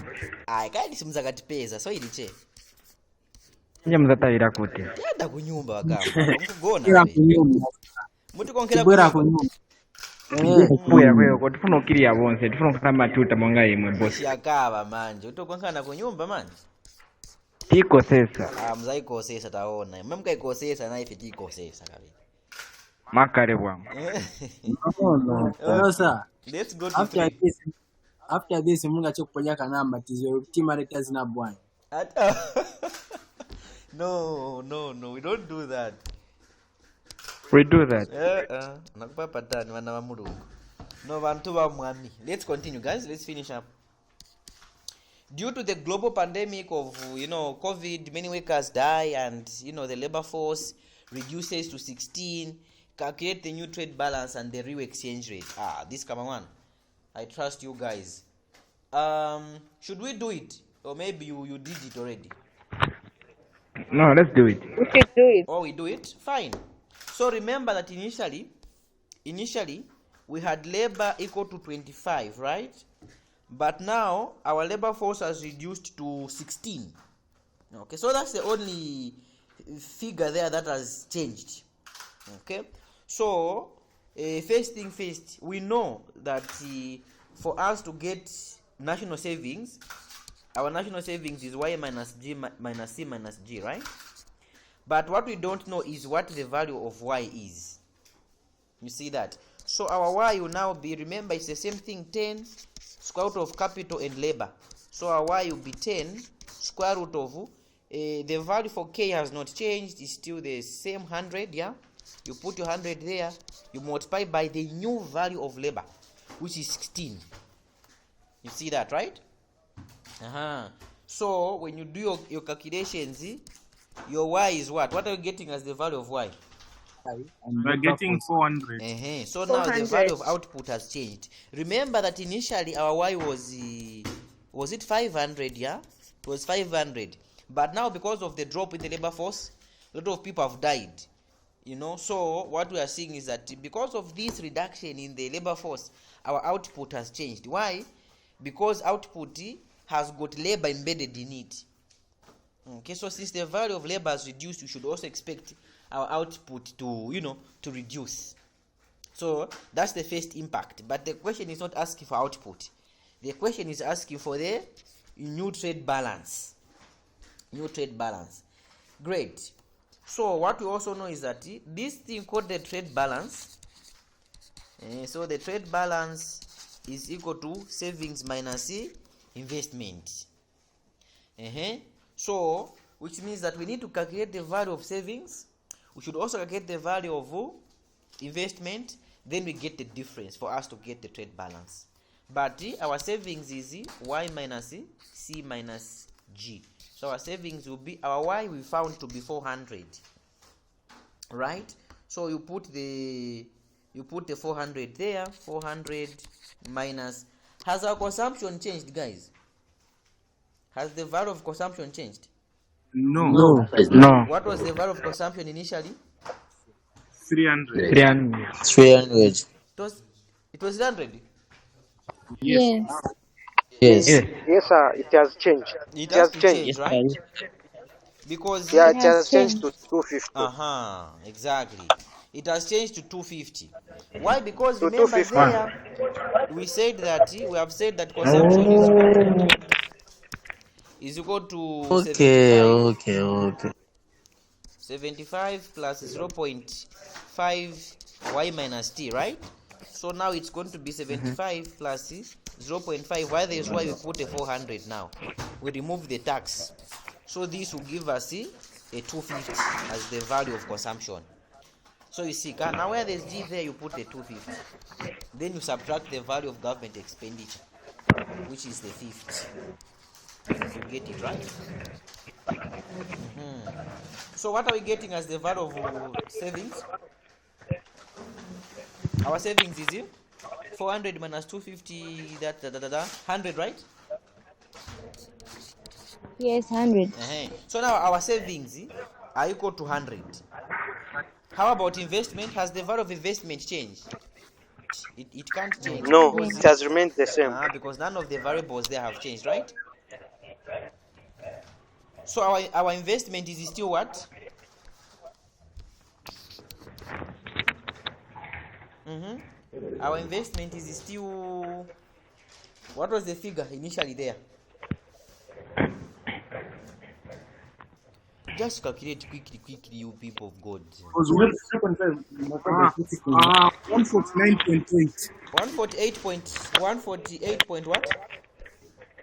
I can't see mzakati pesa, so iliche. Nje mzataira kuti. Yada kunyumba wakamba. Mkugona. Mutu konkela kunyumba. Kuya kweyo kuti tufuna ukiriya bonse, tufuna kusamba tuta monga imwe boss. Shakaba manje, utokonkana kunyumba manje. Tikosesa. Mzaikosesa taona. Mkaikosesa na ife tikosesa kabisa. Makare bwangu. Sir. Let's go to after this munga chokuponya kanamba tizo team aleta zina bwana. No, we don't do that. We do that. Nakupa patani wana wa mulungu. No bantu ba mwami. Let's continue, guys. Let's finish up. Due to the global pandemic of, COVID, many workers die and, the labor force reduces to 16. Calculate the new trade balance and the real exchange rate. This come on. I trust you guys. Should we do it? Or maybe you did it already? No, let's do it. We should do it. Oh, we do it? Fine. So remember that initially we had labor equal to 25, right? But now our labor force has reduced to 16. Okay, so that's the only figure there that has changed. Okay, so first thing first, we know that for us to get national savings, our national savings is y minus g minus c minus g, right? But what we don't know is what the value of y is. You see that? So our y will now be, remember it's the same thing, 10 square root of capital and labor. So our y will be 10 square root of, the value for k has not changed, it's still the same 100, yeah? You put your 100 there, you multiply by the new value of labor, which is 16. You see that, right? So when you do your calculations, your y is what? What are you getting as the value of y? We're getting 400. So now the value of output has changed. Remember that initially our y was it 500, yeah? It was 500. But now because of the drop in the labor force, a lot of people have died. So what we are seeing is that because of this reduction in the labor force, our output has changed. Why? Because output has got labor embedded in it. Okay, so since the value of labor has reduced, we should also expect our output to reduce. So that's the first impact. But the question is not asking for output. The question is asking for the new trade balance. Great. So what we also know is that this thing called the trade balance, so the trade balance is equal to savings minus investment. So which means that we need to calculate the value of savings. We should also calculate the value of investment. Then we get the difference for us to get the trade balance. But our savings is y minus c minus g. So our savings will be, our y we found to be 400, right? So you put the 400 there. 400 minus, has our consumption changed, guys? Has the value of consumption changed? No. What was the value of consumption initially? 300. 300. It was 300. Yes. Yes. Yes, sir. It has changed. It has to change, right? Because Yeah, it has changed to 250. Exactly. It has changed to 250. Why? Because To remember 250. there we have said that consumption is equal to 75 plus 0.5 y minus t, right? So now it's going to be 75 plus 0.5. Why there is why we put a 400 now. We remove the tax. So this will give us a 250 as the value of consumption. So you see, now where there's G there, you put a 250. Then you subtract the value of government expenditure, which is the 50. You get it, right? So what are we getting as the value of savings? Our savings is 400 minus 250, 100, right? Yes, 100. So now our savings are equal to 100. How about investment? Has the value of investment changed? It can't change. No, it has remained the same. Because none of the variables there have changed, right? So our investment is still what? Our investment is still, what was the figure initially there? Just calculate quickly, you people of God. Was 149.8. 148 point what?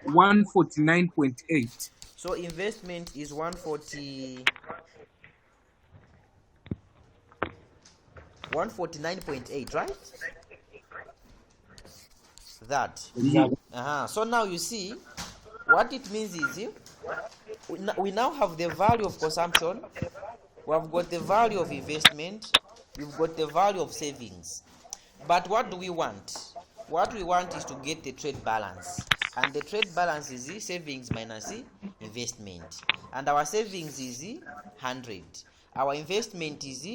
149.8. So investment is 149.8, right? That. So now you see what it means is we now have the value of consumption, we have got the value of investment, we've got the value of savings. But what do we want? What we want is to get the trade balance. And the trade balance is savings minus investment. And our savings is 100. Our investment is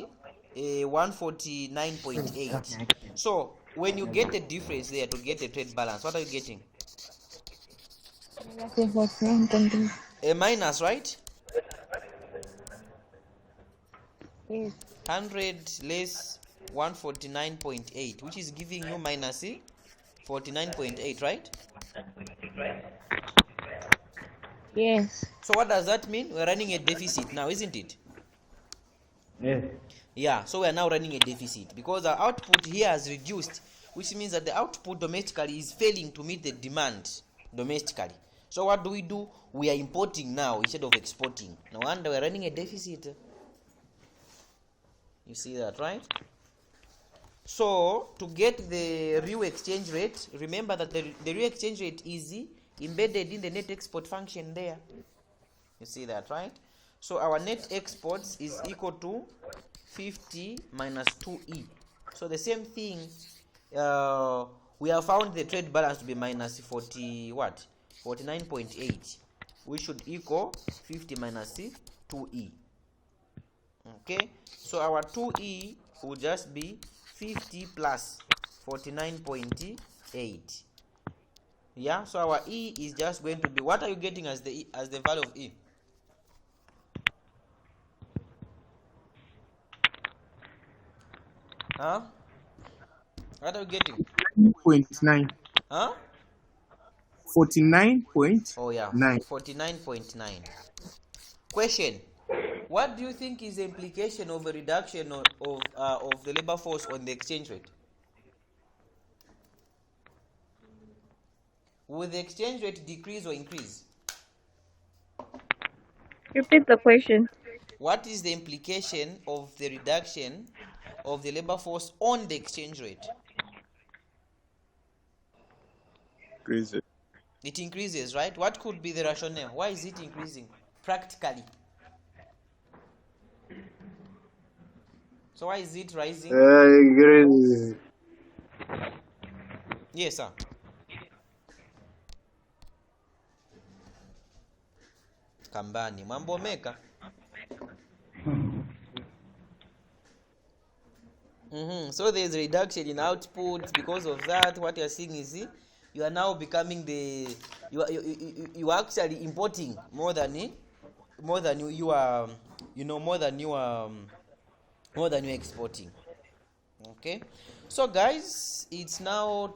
149.8. So when you get the difference there to get the trade balance, what are you getting? A minus, right? Yes. 100 less 149.8, which is giving you minus 49.8, right? Yes. So what does that mean? We're running a deficit now, isn't it? Yes. Yeah, so we are now running a deficit because our output here has reduced, which means that the output domestically is failing to meet the demand domestically. So what do? We are importing now instead of exporting. No wonder we're running a deficit. You see that, right? So to get the real exchange rate, remember that the real exchange rate is embedded in the net export function there. You see that, right? So our net exports is equal to 50 minus 2e. So the same thing, we have found the trade balance to be minus 49.8. which should equal 50 minus 2e. Okay, so our 2e will just be 50 plus 49.8. Yeah, so our e is just going to be, what are you getting as the value of e? Huh? What are you getting? 49.9. Huh? 49.9. Oh yeah, 49.9. Question: what do you think is the implication of a reduction of the labor force on the exchange rate? Will the exchange rate decrease or increase? Repeat the question. What is the implication of the reduction of the labor force on the exchange rate? Increases. It increases, right? What could be the rationale? Why is it increasing practically? So why is it rising? Yes, sir. Kambani, mambo meka. So there's a reduction in output. Because of that, what you're seeing is you are now becoming you are actually importing more than you are exporting. Okay, so guys, it's now